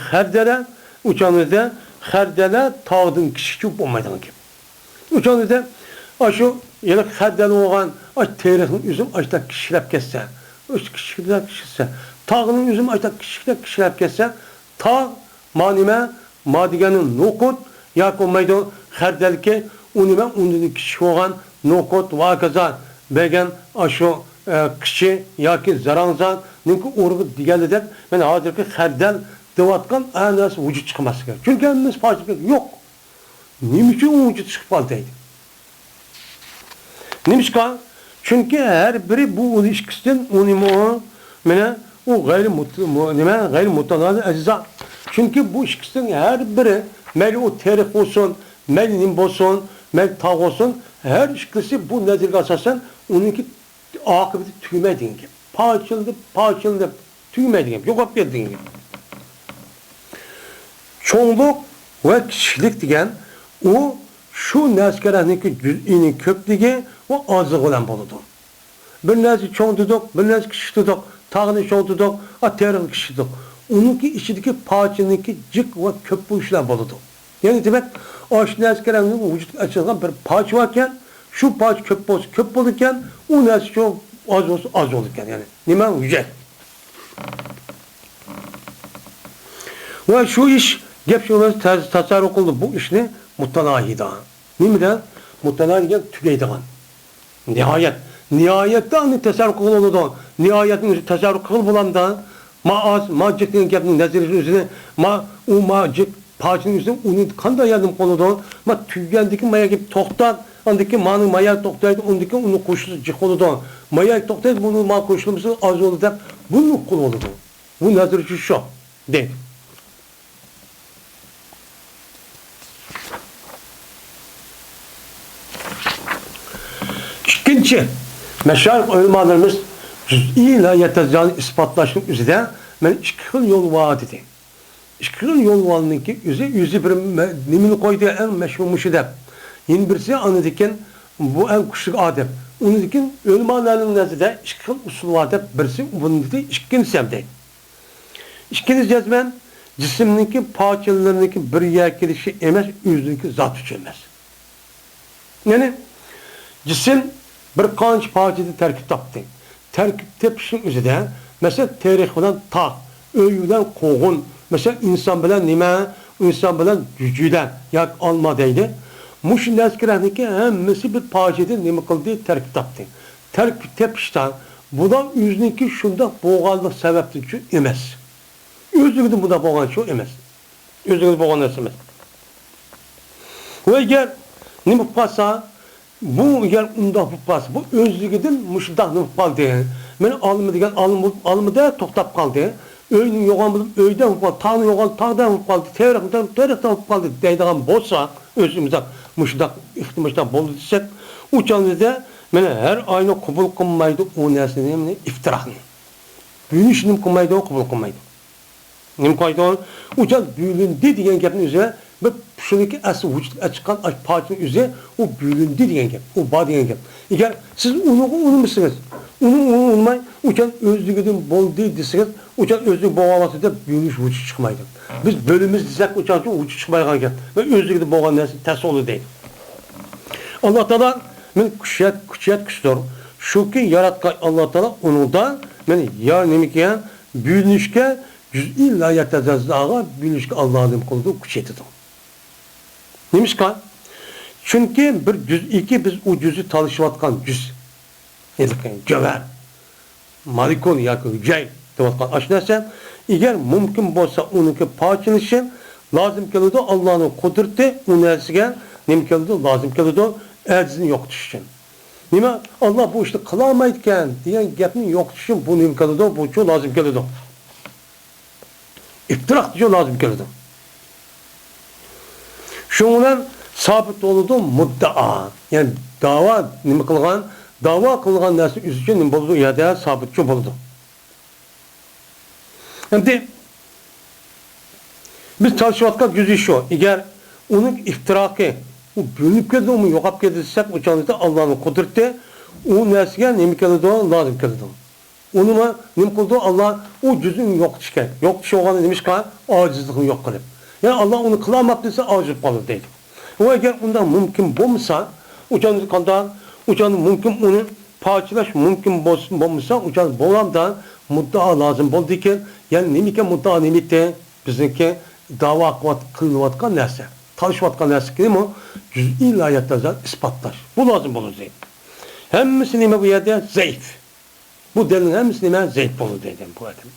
her dere tağdın kişi olmaydı gibi. Uçağınızda aşu yani her dere olan aç tarihin üzüm açta kişilep geçse, kişilep tağının üzüm açta kişilep geçse, tağ manime madigenin nokut ya olmaydı her derke unime ununu kişi olan nokut vakaza begen aşu kişi ya ki zaranzan ninku uğru diğerler ben hazırki herdel devatkan anas vücut çıkması gerek. Çünkü kendimiz parçası yok. Niçin vücut çıkmalıydı? Niçin? Çünkü her biri bu ilişkisinden unimu mene o gayri mutlanalı ecza. Çünkü bu ilişkisinden her biri mel o tarih olsun, mel nim olsun, mel tağ olsun her ilişkisi bu nedir asasen onunki akıbeti tüymediğin gibi. Parçıldı, tüymediğin gibi. Yok hap geldiğin gibi. Çoğunluk ve kişilik degen o şu neskerenindeki cüz'inin köplüğü o azı olan boludur. Bir nesi çoğun tutuk, bir nesi kişi tutuk, tağını çoğun tutuk, terörlü kişi tutuk. Onunki içindeki parçanınki cık ve köp bu işler boludur. Yani demek o neskereninin vücut açılan bir parça varken şu parça köp olurken o nesi çok az olurken yani. Nimen yüce. Ve şu iş gep şunları tasarruf kıldı. Bu işini mutanahida. Nimden? Mutanahida tükeydiğen. Nihayette anı tasarruf kıldı. Nihayetin tasarruf kıl bulanda ma cıktığın gepinin nezirisi üzerine ma cık parçanın üzerine onu kanda yardım koludu. Ma tüygendeki maya gibi toktan andaki manın maya toktaydı. Ondaki onu koşulu cık koludu. Maya toktaydı bunu ma koşulması az oldu da bunu kul oldu. Bu nezirisi şu. Değil. İkinci, meşayih ulemalarımız cüz'i la yetezcanı ispatlaşmak üzere ben iki yol vaat edeyim. İki yol vaadinin ki yüzü bir nimini koyduğu en meşhur müşidep. Yeni birisi anıdikken bu en kuşluk adem. Onu dikin ulemaların nezide iki usul vaadep birisi bunun dedi ikinci sevdi. İkinci cezmen cisimdeki parçalarındaki bir yer gelişi emez, yüzündeki zat üçemez. Yani cisim bir kanç parçası terkip taptı. Terkip tepişin üzerinde mesela tarih bilen ta, öğüden koğun, mesela insan bilen nime, insan bilen gücüden yak alma deydi. Muş neskirendeki hemmesi bir parçada nime kıldığı terkip taptı. Terkip tepişten bu da yüzündeki şunda boğallık sebepli şu emez. Yüzündeki bu da boğan şu emez. Yüzündeki boğan emez. Ve eğer nime pasa bu yer unda huppas, bu özlüğüdün muşdağını huppal diye. Men alımı degen alımı da toktap kaldı. Öynün yoğan öyden huppal, tağını yoğan tağdan huppal, tevrikten huppal deydiğen bolsa, özümüzde muşdağ, ihtimaçta boldu desek, uçağınızda her ayna kubul kılmaydı o nesini iftirahını. Büyünüşünüm kılmaydı o kubul kılmaydı. Nim koydu uçağın büyülündü diyen gepin üzerine ve şuradaki asıl vücut çıkan parçanın üzerine o büyülündü diyen gep, o bağ diyen gep. Eğer siz onu musunuz? Onu olmayın, uçağın özlüğünün bol değil desiniz, uçağın özlüğü boğaması da büyülüş vücut çıkmaydı. Biz bölümümüz desek uçağın için vücut çıkmayacak gep ve özlüğünü boğan nesini ters olur değil. Allah Teala men kuşiyet kuştur. Şu ki yaratkan Allah Teala onu da men yar nemikiyen büyülüşke cüz'i la yetezezzağa büyülüşke Allah'ın kıldığı kuşiyetidir. Neymiş kan? Çünkü bir cüz'i biz o cüz'i tanışıvatkan cüz. Nedir ki? Cöver. Malikon yakın cey. Devatkan aşınarsan eğer mümkün olsa onunki parçalışı lazım keludi Allah'ın kudreti onun elsigen nem keludi lazım keludi eczini yok düşün. Nima Allah bu işte kılamaydıken diyen gepini yok düşün bu nem keludi bu çok lazım keludi. İftirak diyor lazım keludi. Şundan sabit oldu muddaa. Yani dava nima kılgan dava kılgan narsa üzücü nima boldu ya da sabitçi boldu. Şimdi biz çalışıvatkan cüz'i şu. Eğer onun iftirakı u bölünüp ketdi, u yo'qolib ketdi desak, o'shanda Allohning qudrati u narsaga nima keladi, lozim keladi. Uni nima qildi? Alloh u juz'ini yo'qotish kerak. Yo'qotish o'g'ani nimishqa? Ojizlikni yo'q qilib. Ya'ni Alloh uni qila olmabdi desa, ojiz qoladi deydi. Va agar undan mumkin bo'lmasa, o'shanda qanday? O'shanda mumkin uni parçalash mumkin bo'lmasa, o'shanda bo'lamdan muddao lozim bo'ldiki, ya'ni nimaga muddao nimaga bizniki da'vo qilayotgan narsa, talashayotgan narsa nima? Juz'iy loyatlardan isbotlash. Bu lozim bo'ladi deydi. Hammasi nima bu yerda? Zaif. Bu delilin hemisi nima? Zaif bo'ladi deydi bu adam.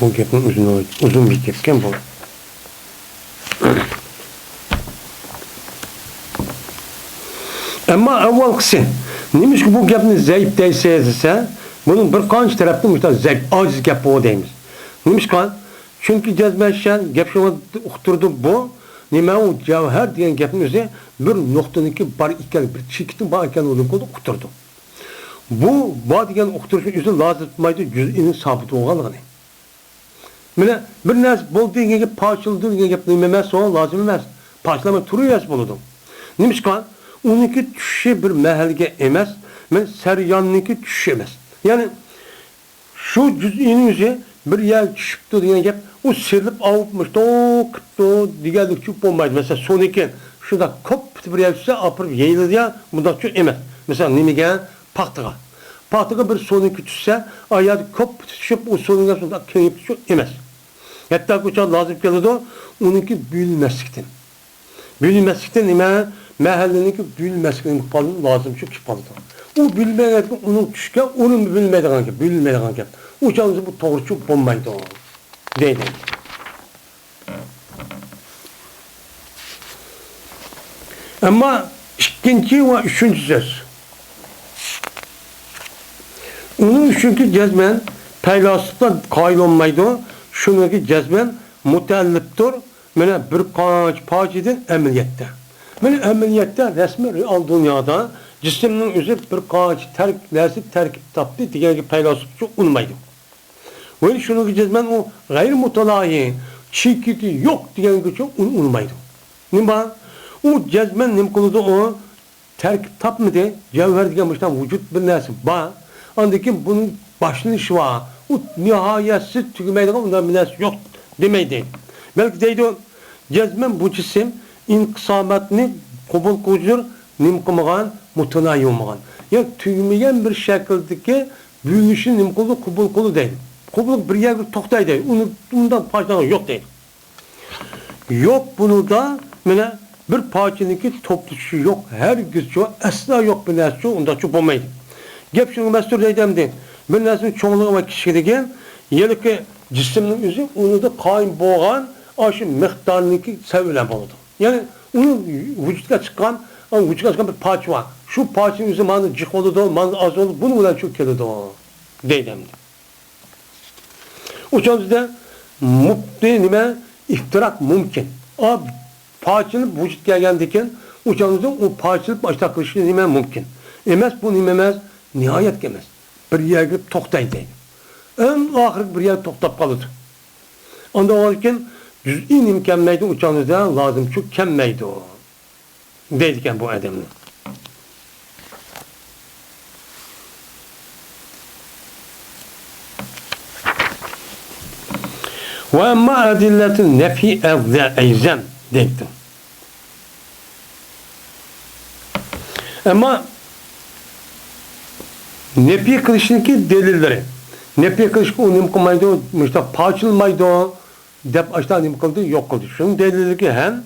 Bu gapning uzun bir gapkan bu. Ama avval kısım, neymiş ki bu gapni zaif deyse, bunun bir qancha tarafdan müstahil zaif, aciz gap bu deymiz. Neymiş ki? Çünkü cezmeşen, gap şuna uqturdu bu, nima u javhar degan gapning o'zi bir nuqtaniki bar ekan, bir chekitning bor ekanini uqtirdi. Bu bor degan uqtirish o'zi lozim tutmaydi, juz'ini sabit bo'lganligini. Mana bir narsa bo'ldi degan gap parchaldi degan gap nima emas, o lozim emas. Parchalama turaversa bo'ladi. Nimishqa? Uniki tushishi bir mahalga emas, men saryonniki tushishi emas. Ya'ni shu juz'ining o'zi bir yer tushibdi degan gap u sirilib avibmish, to'qibdi deganlik çok bo'lmaydi. Mesela soniki shunda ko'p bir yer tushsa, opirib yeyiladi ya, bundoqcha emas. Mesela nimaga? Paxtaga. Paxtaga bir soniki tushsa, oyat ko'p tushib, u soniga shunda kengib tushib emas. Hatta ko'chan lozim keladi, uniki büyülmeslikten. Büyülmeslikten nima? Mahalleniki büyülmeslikten qolib lozim shu kelib qoladi. U bilməyən onun düşkə, onun bilməyən gap, bilməyən gap. O canlısı bu doğrucu olmaydı o. Deydi. Ama ikinci ve üçüncü söz. Onun üçüncü cezmen peylasıfta kail olmaydı. Şununki cezmen mutelliptir. Mene bir kaç paciden əməliyyətdə. Mene əməliyyətdə resmi real dünyada cisminin özü bir kaç terkip taptı diğer peylasıfçı olmaydı. Ve şunu cezmen o gayri mutalayi çikiti yok diyen gücü olmaydı. Nima? O cezmen nim kılıdı o terkip tapmadı. Cevher diyen baştan vücut bir nersi var. Andaki bunun başlanışı var. O nihayetsiz tükümeydi ama ondan bir nersi yok demeydi. Belki deydi o cezmen bu cisim inkısametini kabul kılıyor. Nim kılmagan, mutalayi olmagan. Yani tüymeyen bir şekildeki büyülüşü nim kıldı, kabul kıldı değil. Kubluk bir yer toktay değil. Ondan parçalar yok değil. Yok bunu da bir parçanınki topluşu yok. Her güç yok. Asla yok bir nesli yok. Onda çok olmaydı. Gep şunu mestur deydemdi. Bir neslin çoğunluğu ve kişiliği yeri ki cisminin üzü onu da kaim boğan aşı miktarınki sevilen oldu. Yani onun vücutta çıkan bir parça var. Şu parçanın üzü manı cık oldu, manı az oldu. Bunu ulan çok keledi o. Deydemdi. Uçağımızda nime iftirak mümkün. O parçalıp vücut gelgendikken uçağımızda o parçalıp başta kılışı nime mümkün. Emez bu nimemez nihayet gelmez. Bir yer girip toktaydı. En ahir bir yer toktap kalıdı. Onda olurken cüz'i nimkenmeydi uçağımızda lazım çok kemmeydi o. Deydiken bu adamın. Ve emma adilletin nefi evzen dedim. Ama nefi kılışınki delilleri. Nefi kılışınki o nimkılmaydı, işte parçılmaydı, dep açtan nimkıldı, yok kıldı. Şunun delilleri ki hem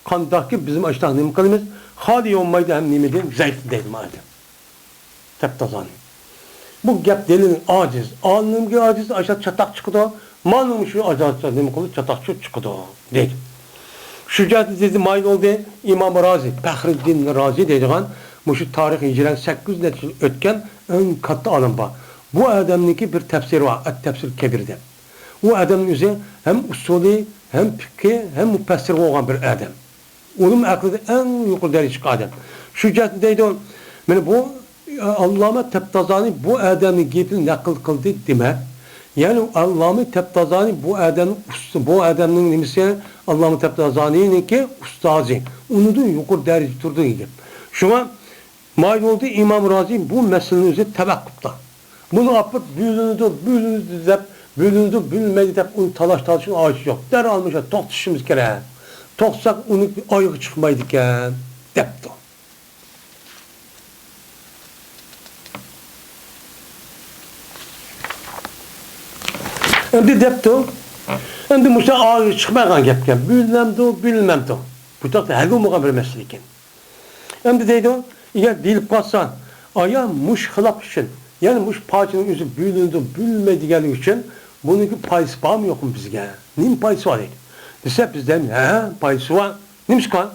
kandaki bizim açtan nimkılımız hali olmaydı hem nimedi zayıf dedim madem. Teptazani. Bu gap delilin aciz. Alnımki aciz aşağı çatak çıktı. Malum şu acayip ne kolu çatakçı çıktı dedi. Şücat dedi mayıl oldu İmam Razi, Fahreddin Razi dediğin bu şu tarih hicren 800 yıl ötken en katı alım var. Bu adamınki bir tefsir var, et-tefsir kebirde. O adamın üzeri hem usulü, hem fikri, hem müfessir olan bir adam. Onun aklında en yukarı derece adam. Şücat dedi yani bu Allame Tebtazani bu adamın gibini nakıl kıldı demek. Yani Allame Tebtazani bu adamın nimisi Allame Tebtazani'nin ki ustazı. Onu da yukarı derece turdu gibi. Şuna mal oldu İmam Razi bu meselenin üzerine tevakkupta. Bunu yapıp bülündü bilmedi de onu talaşın ağaç yok. Der almışlar tok dişimiz kere. Toksak onu ayağı çıkmaydı iken depti. Endi depti. Endi muşa ayağı çıkmayan gepken bilmemdi. Bu da her gün muğam bir mesele iken. Endi deydi o, eğer dilip kalsan aya muş hılap için yani muş parçanın yüzü bilmedi geldiği için bunun payısı var mı yok mu bizge? Nim payısı var değil. Dese bizden payısı var. Nimiş kan?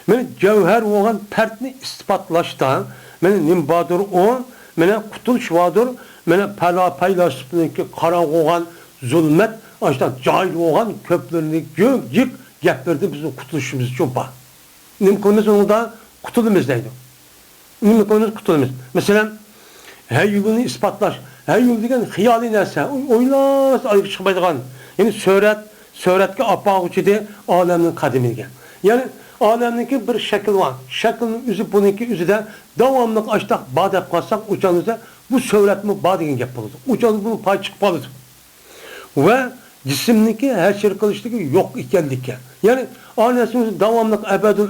Mene cevher olan pertni ispatlaştan mene nim badır o mene kutuluş vardır mene paylaşıptaki karan olan zulmet açtan cahil olan köplerini yık geplerdi bizim kutuluşumuz çopa. Nim konumuz onu da kutulumuzdaydı. Nim konumuz kutulumuz. Mesela her yılını ispatlaş. Her yıl degen hiyali nerse oylas ayıp çıkmaydıgan. Yani söhretke apağı içinde aleminin kadimine. Yani alemdeki bir şekil var. Şeklinin üzü bununki üzü de devamlı açtak badep kalsak uçağınızda bu söhret mi badegen yapılır. Uçağınız bunu pay çıkmalıdır. Ve cisimdeki her şey kılıçtaki yok ikendik ya. Yani alemimiz devamlı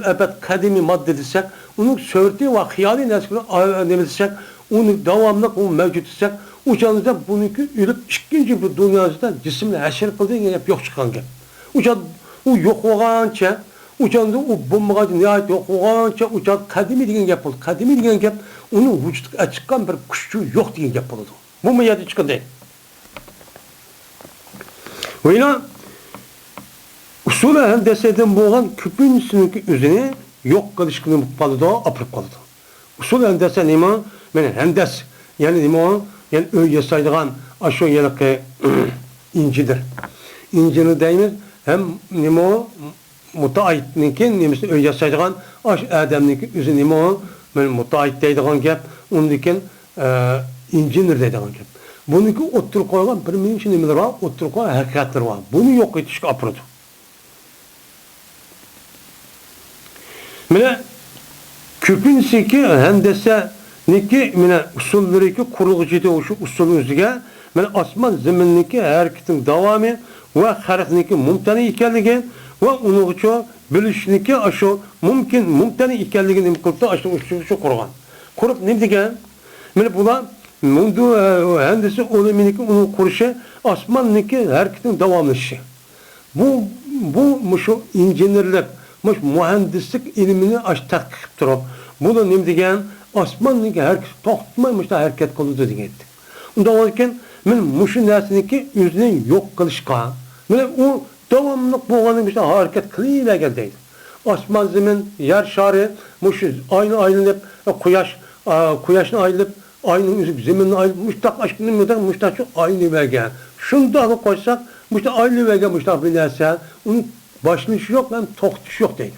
ebed kadimi madde desek onun söhreti ve hiyali nesli desek onu devamlı onu mevcut etsek uçağınızda bununki ürüp ikinci bir dünyasında cisimle her şey kıldığı yap yok çıkan gel. Uçak o yok olanca uçağında o bombaga nihayet yok olanca uçak kadimi degen yapıldı. Kadimi degen yap onun vücuduna çıkan bir kuşçu yok degen yapıldı. Bu mu yadı çıkan değil. Öyle usulü hendeseden boğan küpün üstündeki üzerine yok kılışkını mutfalı da apırıp kaldı. Usulü hendesen ima hendes yani ima yani öyle saydığan aşağı yelke incidir. İncini deyimiz hem nimo mutaayitninki nimisi öyle saydığan aş adamninki üzerine nimo mutaayit deydiğan gap ondikin incinir deydiğan gap. Bununki otur koyulan bir minçin nimeler var, otur koyulan hareketler var. Bunu yok etişki apırdı. Mene küpün seki hendese niki mene usulleri ki kurulucuydu o şu usulün üzerine mene asman zemindeki hareketin devamı ve hareketindeki mümteni ikenligi ve onu uçu bilişindeki aşı mümteni ikenligini imkırtı aşı şu kurgan. Kurup ne degen? Mene bula mundu hendese onu miniki onu kuruşu asmandaki hareketin devamlışı. Bu şu incinirlik mühendislik ilmini tatbik durup bunu ne degen asmandaki herkes toxtmaymış da hareket kılıdı degan. Unda olurken men muşu narsaniki özünü yok qilishqa. Men o davamlı bo'lgani işte hareket qilib geldi. Osmon zemin yer shari muşu aynı aylanıp quyoshni aylanıp ayning o'zi zeminni aylanıp mustaq aşkını mıdan mustaq aynı vergen. Şunda qo'ysak mustaq aynı vergen mustaq bir narsa onun başlışı yok hem toxtuş yok değil.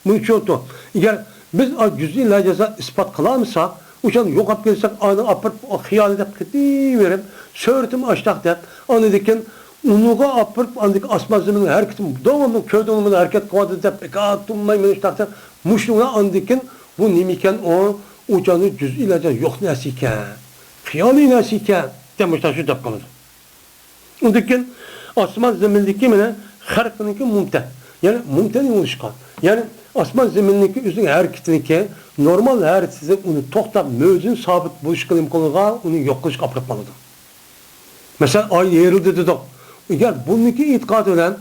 Bunun için o. Eğer biz cüz'i laceza ispat kılamsak, uçan yok ap gelsek, anı apıp, hiyal edip, gidiverip, söğretim açtak deyip, anı diken, unuğa apıp, anı diken, asma zeminin hareketim, devamlı köyde olmanın hareket kıvadı deyip, pekatunmayı meniştak deyip, muşluğuna anı diken, bu nimiken o, uçanı cüz'i laceza yok nesiken, hiyali nesiken, demişler şu deyip kalır. Anı diken, asma zemindeki mene, hareketindeki mumten. Yani mumten oluşkan. Yani asman zemindeki üzerine hareketindeki normal hareketize onu toxtab mövzün sabit buluşkan imkanıga onu yok kılış kapırıpmalıdır. Mesela ay yerildi dedik. Eğer bununki itikad olan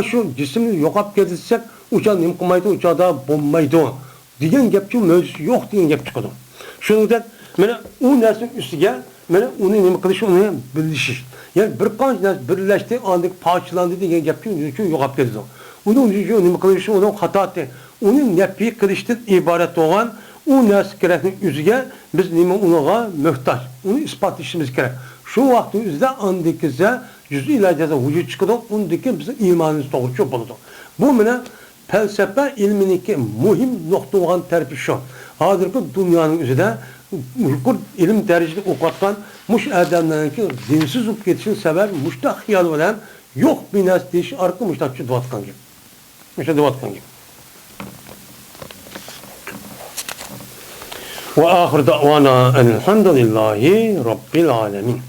şu cisimini yokap getirsek uçan imkanmaydı uçada bombaydı. Diyen gepçi mövzüsü yok diyen gep çıkıdı. Şunu da o nersin üstüge onu ne kılışı onu birleşir. Yani bir kanç nersi birleşti andık parçalandı diyen gepçi yokap getirdi. Onun için ne kılışı onun hata etti. Onun nefi kılıştın ibaret olan o nersi gerekli üzüge biz nime onağa mühtaç. Onu ispat işimiz gerek. Şu vakti üzde andıkıza cüz'i ilacıza vücut çıkıdı. Ondaki bizim imanımız doğru bulundu. Bu mene felsefe ilminiki muhim nokta olan terfi şu. Hazırki dünyanın üzerinde müşkur ilim derecede okutkan muş adamlarınki dinsiz olup ketişin sebep muşta hiyal bilen yok binas deyiş arka muşta çıdvatkan gibi. Muşta dıvatkan gibi. Ve ahir da'vana enelhamdülillahi rabbil alemin.